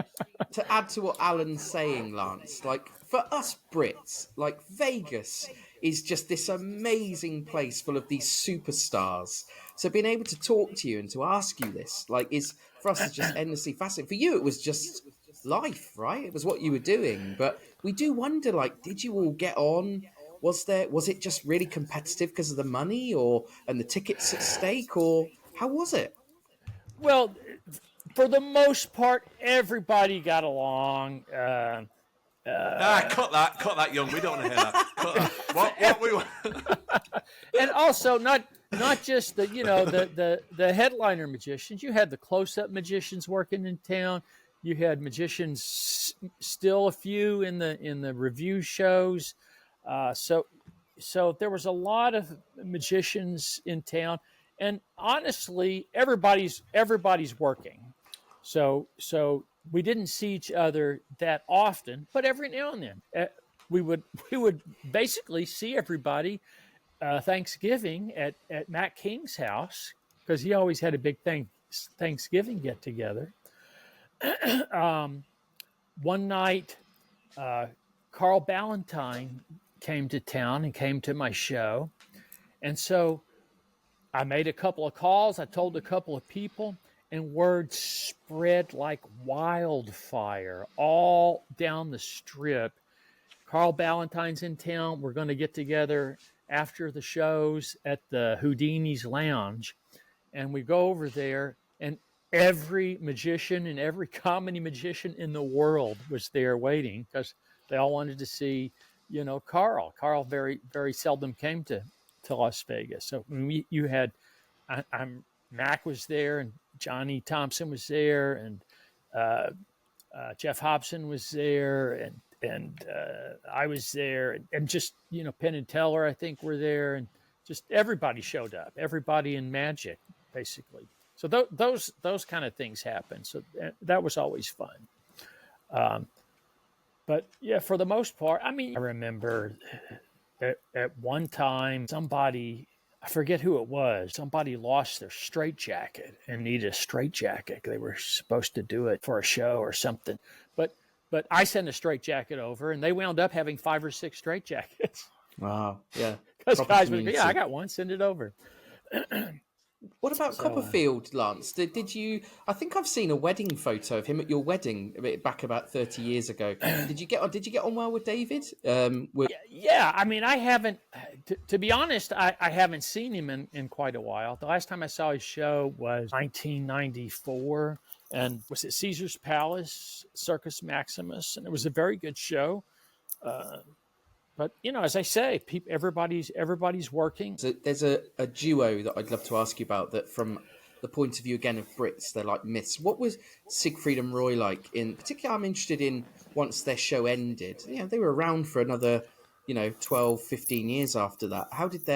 to add to what Alan's saying, Lance? Like, for us Brits, like, Vegas is just this amazing place full of these superstars. So being able to talk to you and to ask you this, like, is for us is just endlessly fascinating. For you, it was just life, right? It was what you were doing. But we do wonder, like, did you all get on? Was it just really competitive because of the money and the tickets at stake, or how was it? Well, for the most part, everybody got along. cut that, young. We don't want to hear that. Cut that. What we want. And also not just the headliner magicians. You had the close-up magicians working in town. You had magicians, still a few in the review shows. So there was a lot of magicians in town, and honestly, everybody's working. So we didn't see each other that often, but every now and then we would basically see everybody Thanksgiving at Matt King's house, because he always had a big Thanksgiving get together. One night, Carl Ballantyne came to town and came to my show, and so I made a couple of calls. I told a couple of people, and word spread like wildfire all down the strip. Carl Ballantyne's in town. We're going to get together after the shows at the Houdini's Lounge. And we go over there, and every magician and every comedy magician in the world was there waiting, because they all wanted to see, Carl. Carl very, very seldom came to Las Vegas. So you had, Mac was there, and Johnny Thompson was there, and Jeff Hobson was there, and I was there, and just Penn and Teller, I think, were there, and just everybody showed up. Everybody in magic, basically. So those kind of things happened. So that was always fun. But yeah, for the most part, I mean, I remember at one time somebody, I forget who it was, somebody lost their straitjacket and needed a straitjacket. They were supposed to do it for a show or something. But I sent a straitjacket over, and they wound up having 5 or 6 straitjackets. Wow, yeah. Because guys would go, yeah, I got one, send it over. What about Copperfield, Lance? Did you? I think I've seen a wedding photo of him at your wedding back about 30 years ago. Did you get on well with David? Yeah, I mean, I haven't. To be honest, I haven't seen him in quite a while. The last time I saw his show was 1994, and was at Caesar's Palace, Circus Maximus, and it was a very good show. But as I say, everybody's working. So there's a duo that I'd love to ask you about that from the point of view again of Brits. They're like myths. What was Siegfried and Roy like? In particular, I'm interested in once their show ended. They were around for another 12, 15 years after that. How did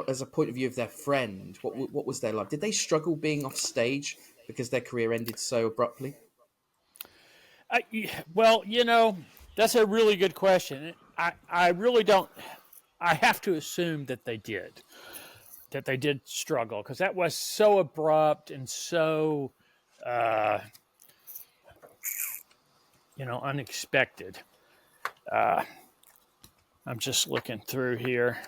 as a point of view of their friend, what was their life? Did they struggle being off stage because their career ended so abruptly? Well, that's a really good question. I really don't. I have to assume that they did struggle, because that was so abrupt and so, unexpected. I'm just looking through here.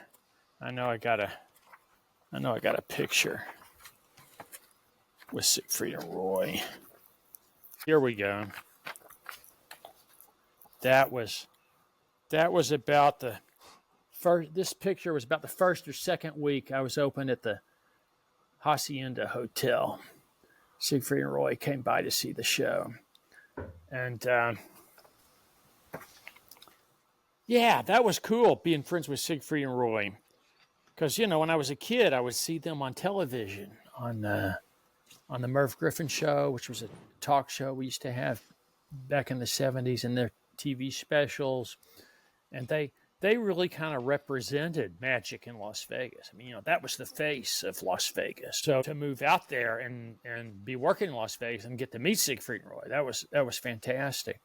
I know I got a picture with Siegfried and Roy. Here we go. That was about the first. This picture was about the first or second week I was open at the Hacienda Hotel. Siegfried and Roy came by to see the show, and that was cool being friends with Siegfried and Roy, because when I was a kid I would see them on television on the Merv Griffin show, which was a talk show we used to have back in the 70s, and their TV specials, and they really kind of represented magic in Las Vegas. I mean, that was the face of Las Vegas. So to move out there and be working in Las Vegas and get to meet Siegfried and Roy, that was fantastic.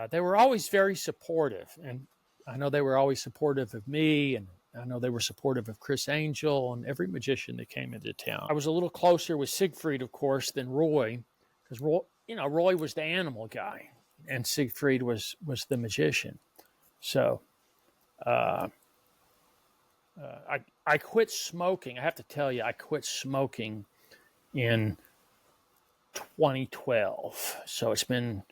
They were always very supportive, and I know they were always supportive of me, and I know they were supportive of Criss Angel and every magician that came into town. I was a little closer with Siegfried, of course, than Roy, because Roy was the animal guy, and Siegfried was the magician. So I quit smoking. I have to tell you, I quit smoking in 2012. So it's been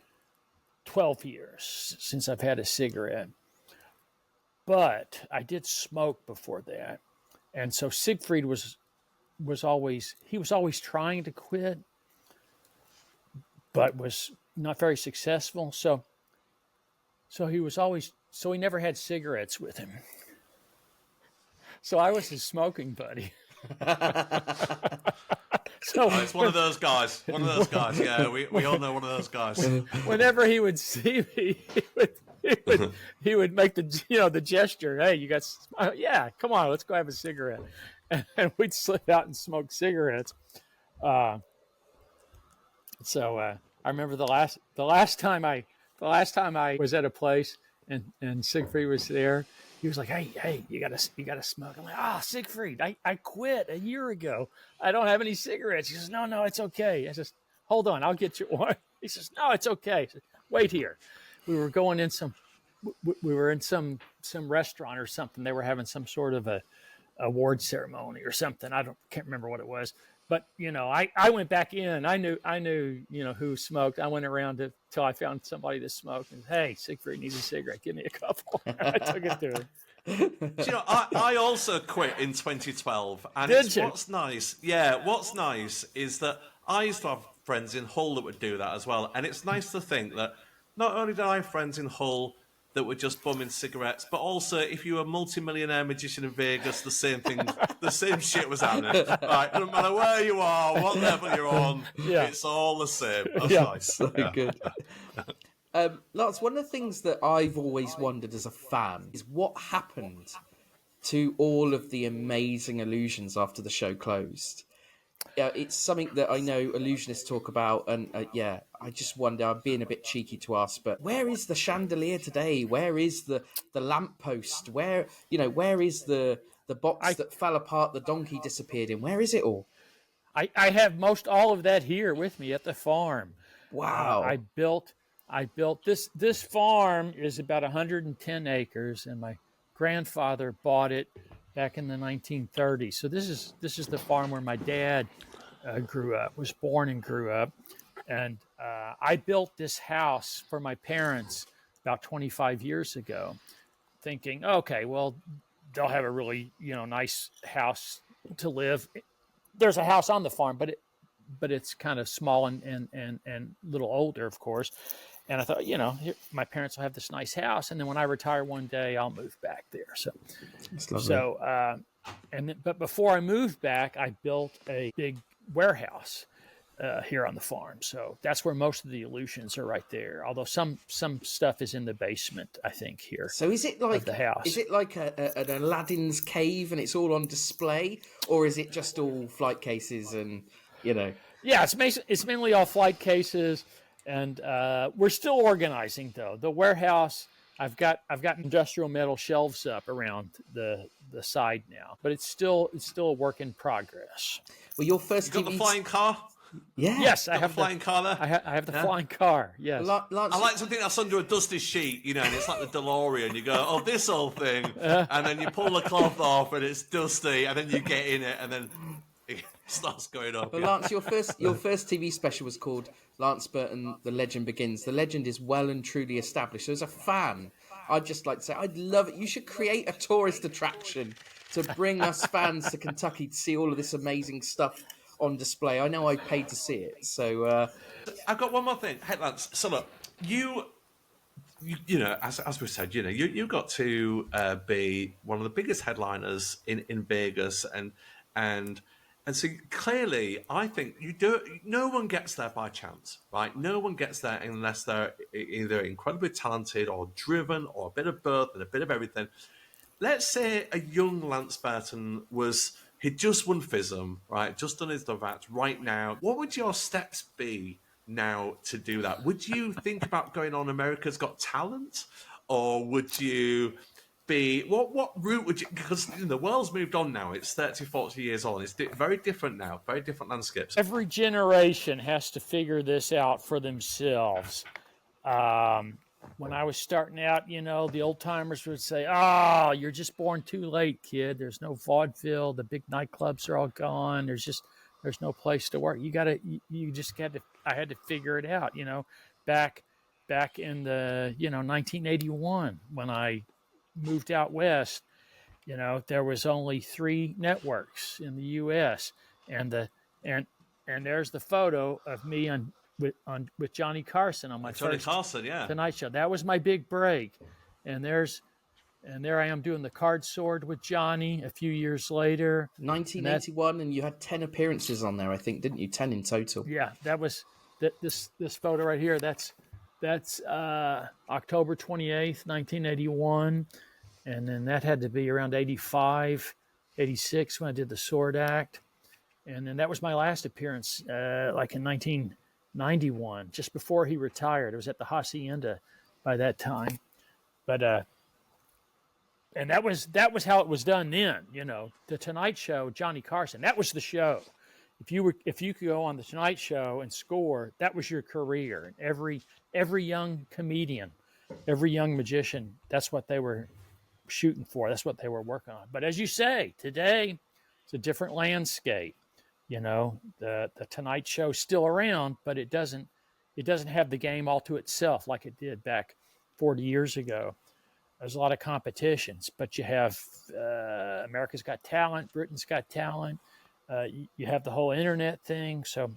12 years since I've had a cigarette. But I did smoke before that. And so Siegfried was always trying to quit, but was not very successful. So he never had cigarettes with him. So I was his smoking buddy. So it's one of those guys. Yeah, we all know one of those guys. Whenever he would see me, he would make the gesture. Hey, you got? Yeah, come on, let's go have a cigarette. And we'd slip out and smoke cigarettes. So I remember the last time I was at a place and Siegfried was there. He was like, hey, you gotta smoke. I'm like, Siegfried, I quit a year ago. I don't have any cigarettes. He says, no, it's okay. I says, hold on, I'll get you one. He says, no, it's okay. I said, wait here. We were going in some restaurant or something. They were having some sort of a award ceremony or something. Can't remember what it was. But I went back in. I knew who smoked. I went around till I found somebody that smoked. And hey, Siegfried needs a cigarette. Give me a couple. I took it to him. I also quit in 2012, and what's nice. Yeah, what's nice is that I used to have friends in Hull that would do that as well, and it's nice to think that not only did I have friends in Hull that were just bumming cigarettes, but also if you were a multi-millionaire magician in Vegas, the same thing, the same shit was happening. Right, no matter where you are, what level you're on, it's all the same. That's nice. So good. Lance, one of the things that I've always wondered as a fan is what happened to all of the amazing illusions after the show closed. Yeah, it's something that I know illusionists talk about, and I just wonder. I'm being a bit cheeky to ask, but where is the chandelier today? Where is the lamppost? Where is the box that fell apart? The donkey disappeared in. Where is it all? I have most all of that here with me at the farm. Wow! I built this farm is about 110 acres, and my grandfather bought it back in the 1930s. So this is the farm where my dad was born and grew up. And I built this house for my parents about 25 years ago, thinking, okay, well, they'll have a really nice house to live. There's a house on the farm, but it's kind of small and a little older, of course. And I thought, my parents will have this nice house, and then when I retire one day, I'll move back there. It's lovely. So, but before I moved back, I built a big warehouse here on the farm. So that's where most of the illusions are right there. Although some stuff is in the basement, I think here. So is it like the house? Is it like an Aladdin's cave and it's all on display, or is it just all flight cases and Yeah, it's mainly all flight cases, and we're still organizing though. The warehouse, I've got industrial metal shelves up around the side now, but it's still a work in progress. Well, your first You got the flying car? Yeah. Yes, I have the flying car there. I have the flying car. Yes. Lance, I like to think that's under a dusty sheet, and it's like the DeLorean. You go, oh, this old thing, and then you pull the cloth off, and it's dusty, and then you get in it, and then it starts going up. But Lance, your first TV special was called Lance Burton: The Legend Begins. The legend is well and truly established. So as a fan, I'd just like to say, I'd love it. You should create a tourist attraction to bring us fans to Kentucky to see all of this amazing stuff on display. I know I paid to see it, so I've got one more thing. Hey, Lance. So look, you as we said, you got to be one of the biggest headliners in Vegas, and so clearly, I think no one gets there by chance, right? No one gets there unless they're either incredibly talented or driven or a bit of both and a bit of everything. Let's say a young Lance Burton he'd just won FISM, right? Just done his Dovat right now. What would your steps be now to do that? Would you think about going on America's Got Talent? Or would you be... What route would you... Because the world's moved on now. It's 30, 40 years on. It's very different now. Very different landscapes. Every generation has to figure this out for themselves. When I was starting out, the old timers would say, "Oh, you're just born too late, kid. There's no vaudeville. The big nightclubs are all gone. There's no place to work. I had to figure it out, back in the, 1981 when I moved out west, there was only 3 networks in the U.S. and there's the photo of me with Johnny Carson on my first Tonight Show. That was my big break, and there I am doing the card sword with Johnny a few years later. 1981, and you had 10 appearances on there, I think, didn't you? 10 in total. Yeah, that was this photo right here. That's October 28th, 1981, and then that had to be around 85, 86 when I did the Sword Act, and then that was my last appearance, like in 1991, just before he retired. It was at the Hacienda by that time, but and that was how it was done then. The Tonight Show, Johnny Carson, that was the show. If you could go on the Tonight Show and score, that was your career. And every young comedian, every young magician, that's what they were shooting for. That's what they were working on. But as you say, today it's a different landscape. The Tonight Show's still around, but it doesn't have the game all to itself like it did back 40 years ago. There's a lot of competitions, but you have America's Got Talent, Britain's Got Talent. You have the whole internet thing. So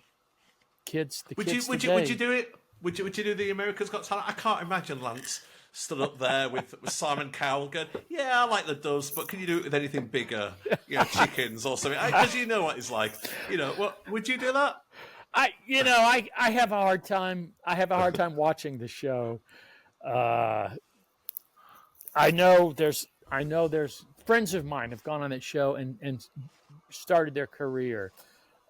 would you do it? Would you do the America's Got Talent? I can't imagine Lance stood up there with Simon Cowell going, "Yeah, I like the doves, but can you do it with anything bigger? Chickens or something." Because you know what it's like. Would you do that? I have a hard time. I have a hard time watching the show. I know there's friends of mine have gone on that show and started their career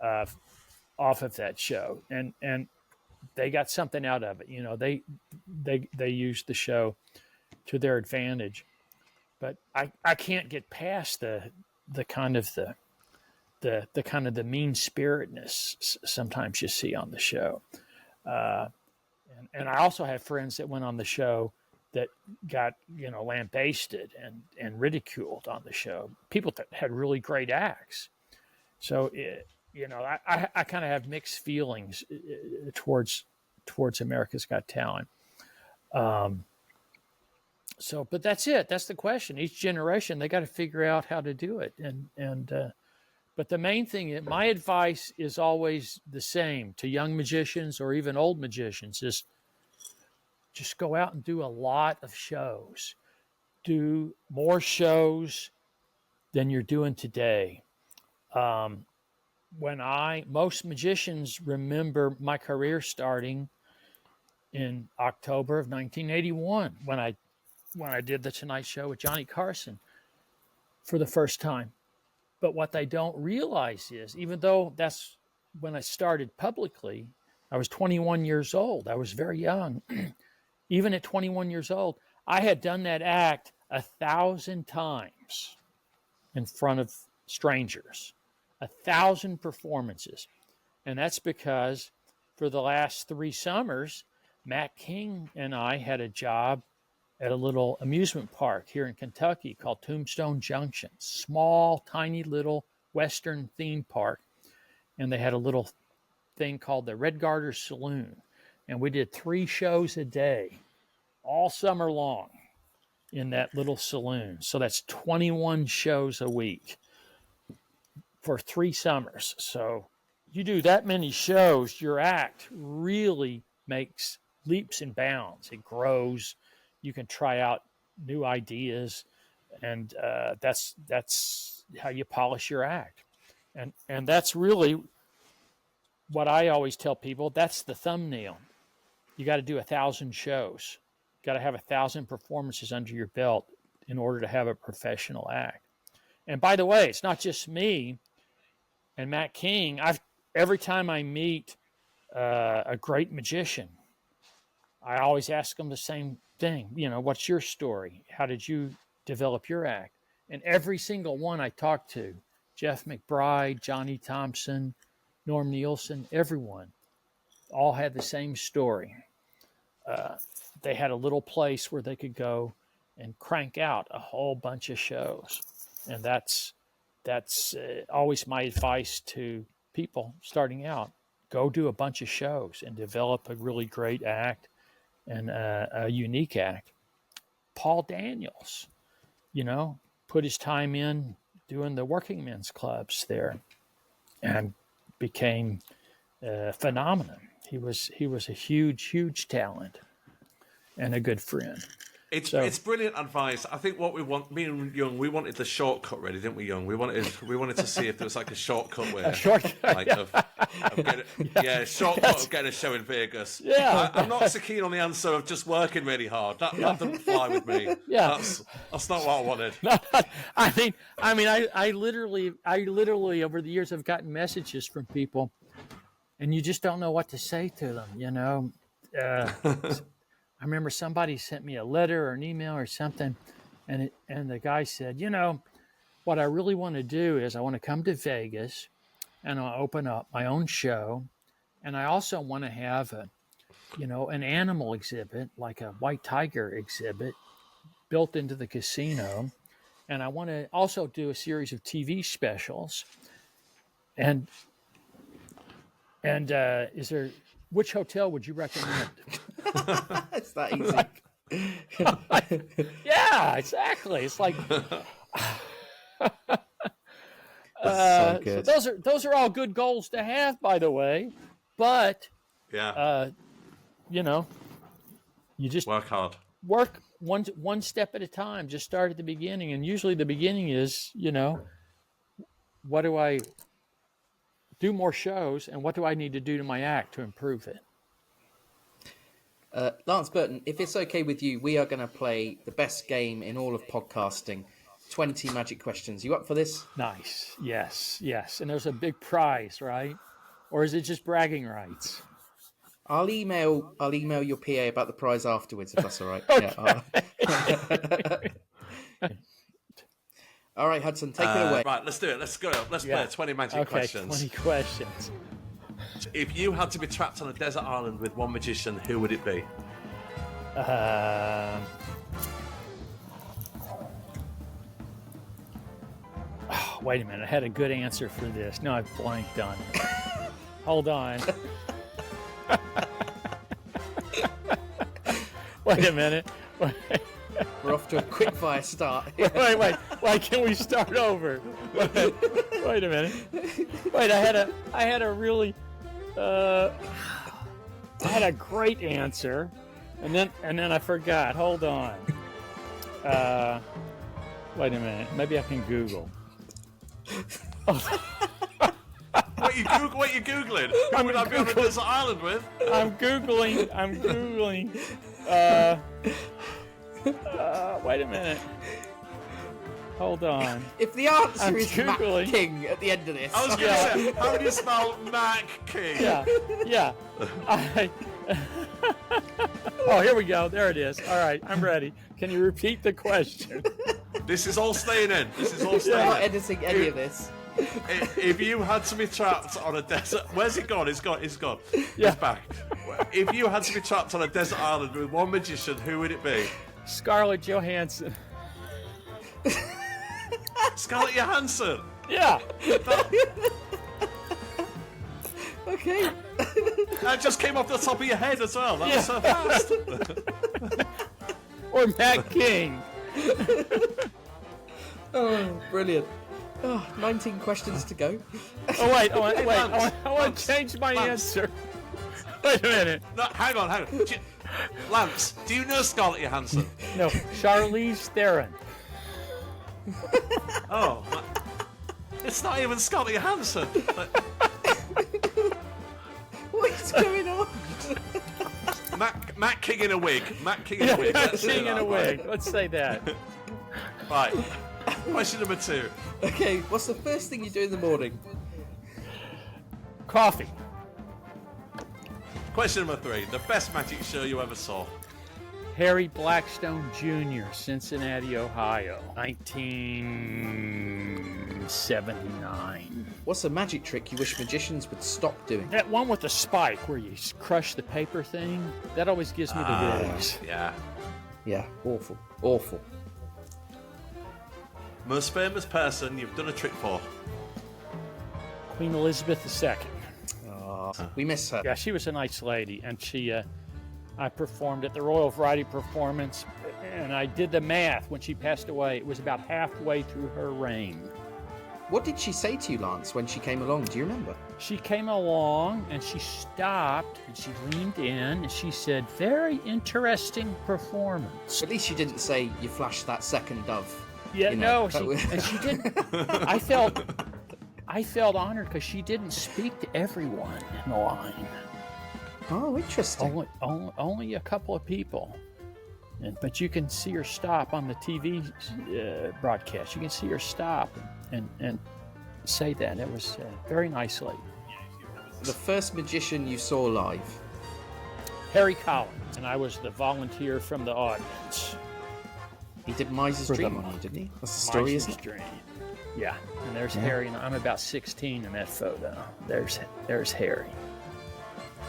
off of that show, and they got something out of it. They used the show to their advantage, but I can't get past the kind of the mean spiritedness sometimes you see on the show, and I also have friends that went on the show that got lambasted and ridiculed on the show. People that had really great acts. So I kind of have mixed feelings towards America's Got Talent. But that's it. That's the question. Each generation, they got to figure out how to do it. But the main thing, my advice is always the same to young magicians or even old magicians: is just go out and do a lot of shows. Do more shows than you're doing today. Most magicians remember my career starting in October of 1981 when I did the Tonight Show with Johnny Carson for the first time. But what they don't realize is, even though that's when I started publicly, I was 21 years old. I was very young. Even at 21 years old, I had done that act 1,000 times in front of strangers, 1,000 performances. And that's because for the last 3 summers, Matt King and I had a job at a little amusement park here in Kentucky called Tombstone Junction. Small, tiny little Western theme park. And they had a little thing called the Red Garter Saloon. And we did 3 shows a day all summer long in that little saloon. So that's 21 shows a week for 3 summers. So you do that many shows, your act really makes leaps and bounds. It grows. You can try out new ideas, and that's how you polish your act. And that's really what I always tell people. That's the thumbnail. You got to do 1,000 shows. You got to have 1,000 performances under your belt in order to have a professional act. And by the way, it's not just me and Matt King. Every time I meet a great magician, I always ask them the same thing. What's your story? How did you develop your act? And every single one I talk to, Jeff McBride, Johnny Thompson, Norm Nielsen, everyone, all had the same story. They had a little place where they could go and crank out a whole bunch of shows. And that's always my advice to people starting out. Go do a bunch of shows and develop a really great act and a unique act. Paul Daniels, put his time in doing the working men's clubs there and became a phenomenon. He was a huge talent and a good friend. It's brilliant advice. I think what we want, me and Young, we wanted the shortcut, really, didn't we, Young? We wanted to see if there was like a shortcut way, shortcut of getting a show in Vegas. Yeah, I'm not so keen on the answer of just working really hard. That doesn't fly with me. Yeah, that's not what I wanted. I literally over the years have gotten messages from people, and you just don't know what to say to them. I remember somebody sent me a letter or an email or something, and the guy said, what I really want to do is I want to come to Vegas, and I'll open up my own show, and I also want to have an animal exhibit, like a white tiger exhibit, built into the casino, and I want to also do a series of TV specials. And which hotel would you recommend? It's that easy. Yeah, exactly. It's like so good. So those are all good goals to have, by the way. But yeah, you just work hard. Work one step at a time. Just start at the beginning, and usually the beginning is, what do I do more shows, and what do I need to do to my act to improve it? Lance Burton, if it's okay with you, we are going to play the best game in all of podcasting, 20 magic questions. You up for this? Nice. Yes. And there's a big prize, right? Or is it just bragging rights? I'll email your PA about the prize afterwards, if that's all right. Okay. Yeah. All right, Hudson, take it away. Right, let's do it. Let's go. Let's play 20 magic questions. 20 questions. If you had to be trapped on a desert island with one magician, who would it be? Wait a minute. I had a good answer for this. No, I've blanked on it. Hold on. Wait a minute. We're off to a quick fire start. Wait. Why can't we start over? Wait a minute. Wait, I had a really I had a great answer, And then I forgot. Hold on. Wait a minute. Maybe I can Google. What you googling? Who would I be on a desert island with? I'm googling. Wait a minute. Hold on. If the answer I'm is Googling. Mac King at the end of this, I was going to say, how do you spell Mac King? Yeah. Oh, here we go. There it is. All right, I'm ready. Can you repeat the question? This is all staying in. I'm not editing any of this. If you had to be trapped on a desert, where's it gone? It's gone. Yeah. It's back. If you had to be trapped on a desert island with one magician, who would it be? Scarlett Johansson. Scarlett Johansson. Yeah. Okay. That just came off the top of your head as well. That was so fast. Or Matt King. Oh, brilliant. Oh, 19 questions to go. Oh, wait. I want to change my answer. Wait a minute. No, hang on. Lance, do you know Scarlett Johansson? No, Charlize Theron. Oh, it's not even Scarlett Johansson. What is going on? Matt King in a wig. Matt King in a wig. Matt King in a wig. Let's say that. Right. Question number 2. Okay, what's the first thing you do in the morning? Coffee. Question number 3. The best magic show you ever saw. Harry Blackstone Jr., Cincinnati, Ohio, 1979. What's a magic trick you wish magicians would stop doing? That one with the spike where you crush the paper thing, that always gives me the willies. Yeah. Yeah, awful. Awful. Most famous person you've done a trick for. Queen Elizabeth II. Oh, we miss her. Yeah, she was a nice lady, and I performed at the Royal Variety Performance, and I did the math when she passed away. It was about halfway through her reign. What did she say to you, Lance, when she came along? Do you remember? She came along, and she stopped, and she leaned in, and she said, "Very interesting performance." At least she didn't say you flashed that second dove. Yeah, you know, no, and she didn't. I felt honored because she didn't speak to everyone in the line. Oh, interesting. Only a couple of people. But you can see her stop on the TV broadcast. You can see her stop and say that. It was very nice lady. The first magician you saw live? Harry Collins, and I was the volunteer from the audience. He did Miser's Dream on you, didn't he? That's the story, isn't it? Dream. Yeah, and there's Harry, and I'm about 16 in that photo. There's Harry.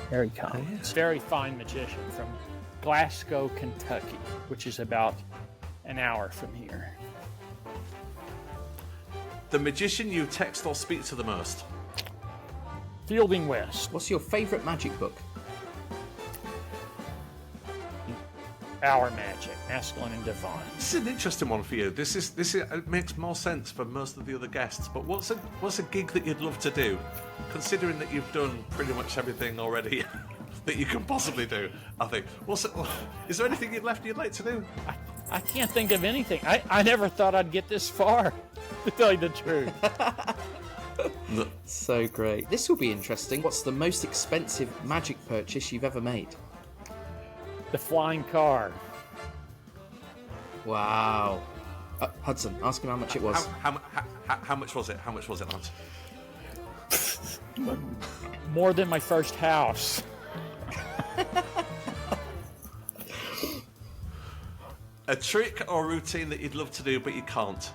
Harry Collins. Very fine magician from Glasgow, Kentucky, which is about an hour from here. The magician you text or speak to the most. Fielding West. What's your favourite magic book? Our Magic, Masculine and Divine. This is an interesting one for you. This is it makes more sense for most of the other guests. But what's a gig that you'd love to do, considering that you've done pretty much everything already that you can possibly do? I think. Is there anything you'd like to do? I can't think of anything. I never thought I'd get this far, to tell you the truth. So great. This will be interesting. What's the most expensive magic purchase you've ever made? The flying car. Wow. Hudson, ask him how much it was. How much was it? How much was it, Lance? More than my first house. A trick or routine that you'd love to do but you can't.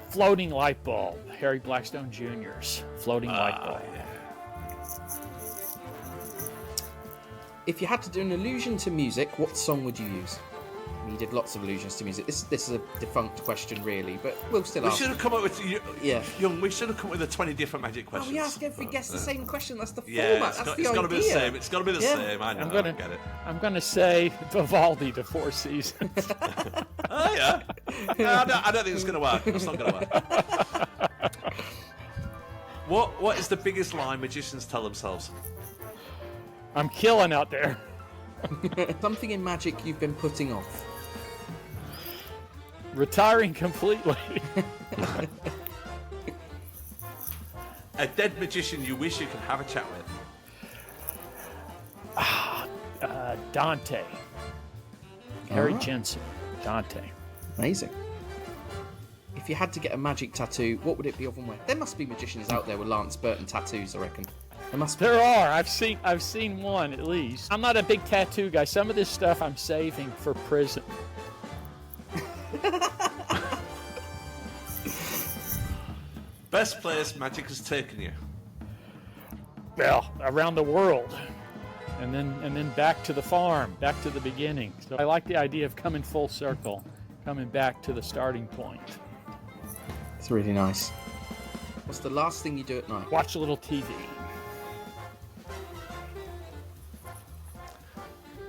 Floating light bulb. Harry Blackstone Jr.'s floating light bulb. Yeah. If you had to do an allusion to music, what song would you use? I mean, you did lots of allusions to music. This is a defunct question, really, but we'll still ask. We should have come up with Yeah. We should have come up with 20 different magic questions. Oh, we ask every guest the same question. That's the format. Yeah, That's the idea. it's got to be the same. It's got to be the same. I know. I get it. I'm gonna say Vivaldi, The Four Seasons. Oh yeah. I don't think it's going to work. It's not going to work. What is the biggest lie magicians tell themselves? I'm killing out there. Something in magic you've been putting off. Retiring completely. A dead magician you wish you could have a chat with. Dante. Harry Jensen. Dante. Amazing. If you had to get a magic tattoo, what would it be of and where? There must be magicians out there with Lance Burton tattoos, I reckon. There must be. There are. I've seen one at least. I'm not a big tattoo guy. Some of this stuff I'm saving for prison. Best place magic has taken you. Well, around the world. And then back to the farm, back to the beginning. So I like the idea of coming full circle, coming back to the starting point. It's really nice. What's the last thing you do at night? Watch a little TV.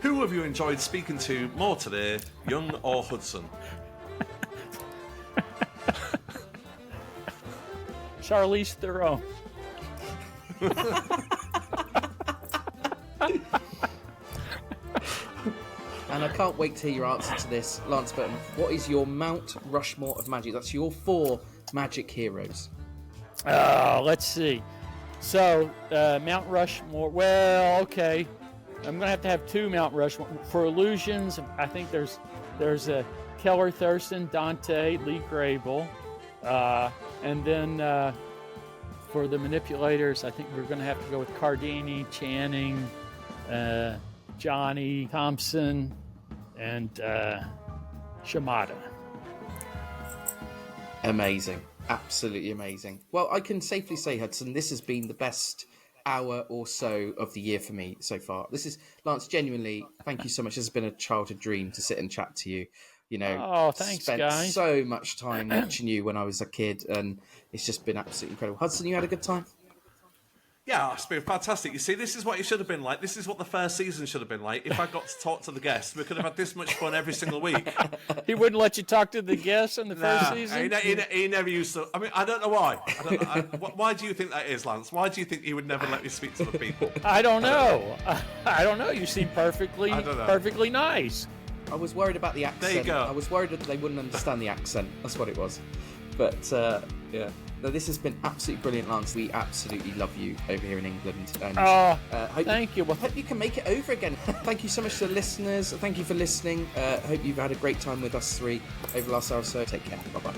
Who have you enjoyed speaking to more today, Young or Hudson? Charlize Theron. And I can't wait to hear your answer to this. Lance Burton, what is your Mount Rushmore of magic? That's your 4 magic heroes. Let's see. So, Mount Rushmore. Well, okay. I'm going to have 2 Mount Rushmore. For illusions, I think there's a Keller Thurston, Dante, Lee Grable. And then for the manipulators, I think we're going to have to go with Cardini, Channing, Johnny Thompson, and Shimada. Amazing. Absolutely amazing. Well, I can safely say, Hudson, this has been the best hour or so of the year for me so far. This is, Lance, genuinely, thank you so much. This has been a childhood dream to sit and chat to you. You know, thanks, spent guys. so much time watching you when I was a kid, and it's just been absolutely incredible. Hudson, you had a good time? Yeah, it's been fantastic. You see, this is what it should have been like. This is what the first season should have been like. If I got to talk to the guests, we could have had this much fun every single week. He wouldn't let you talk to the guests in the first season? He never used to. I mean, I don't know why. Why do you think that is, Lance? Why do you think he would never let me speak to the people? I don't know. I don't know. You seem perfectly nice. I was worried about the accent. There you go. I was worried that they wouldn't understand the accent. That's what it was. But, yeah. No, this has been absolutely brilliant, Lance. We absolutely love you over here in England. And, thank you. Well, hope you can make it over again. Thank you so much to the listeners. Thank you for listening. Hope you've had a great time with us 3 over the last hour or so. Take care. Bye-bye.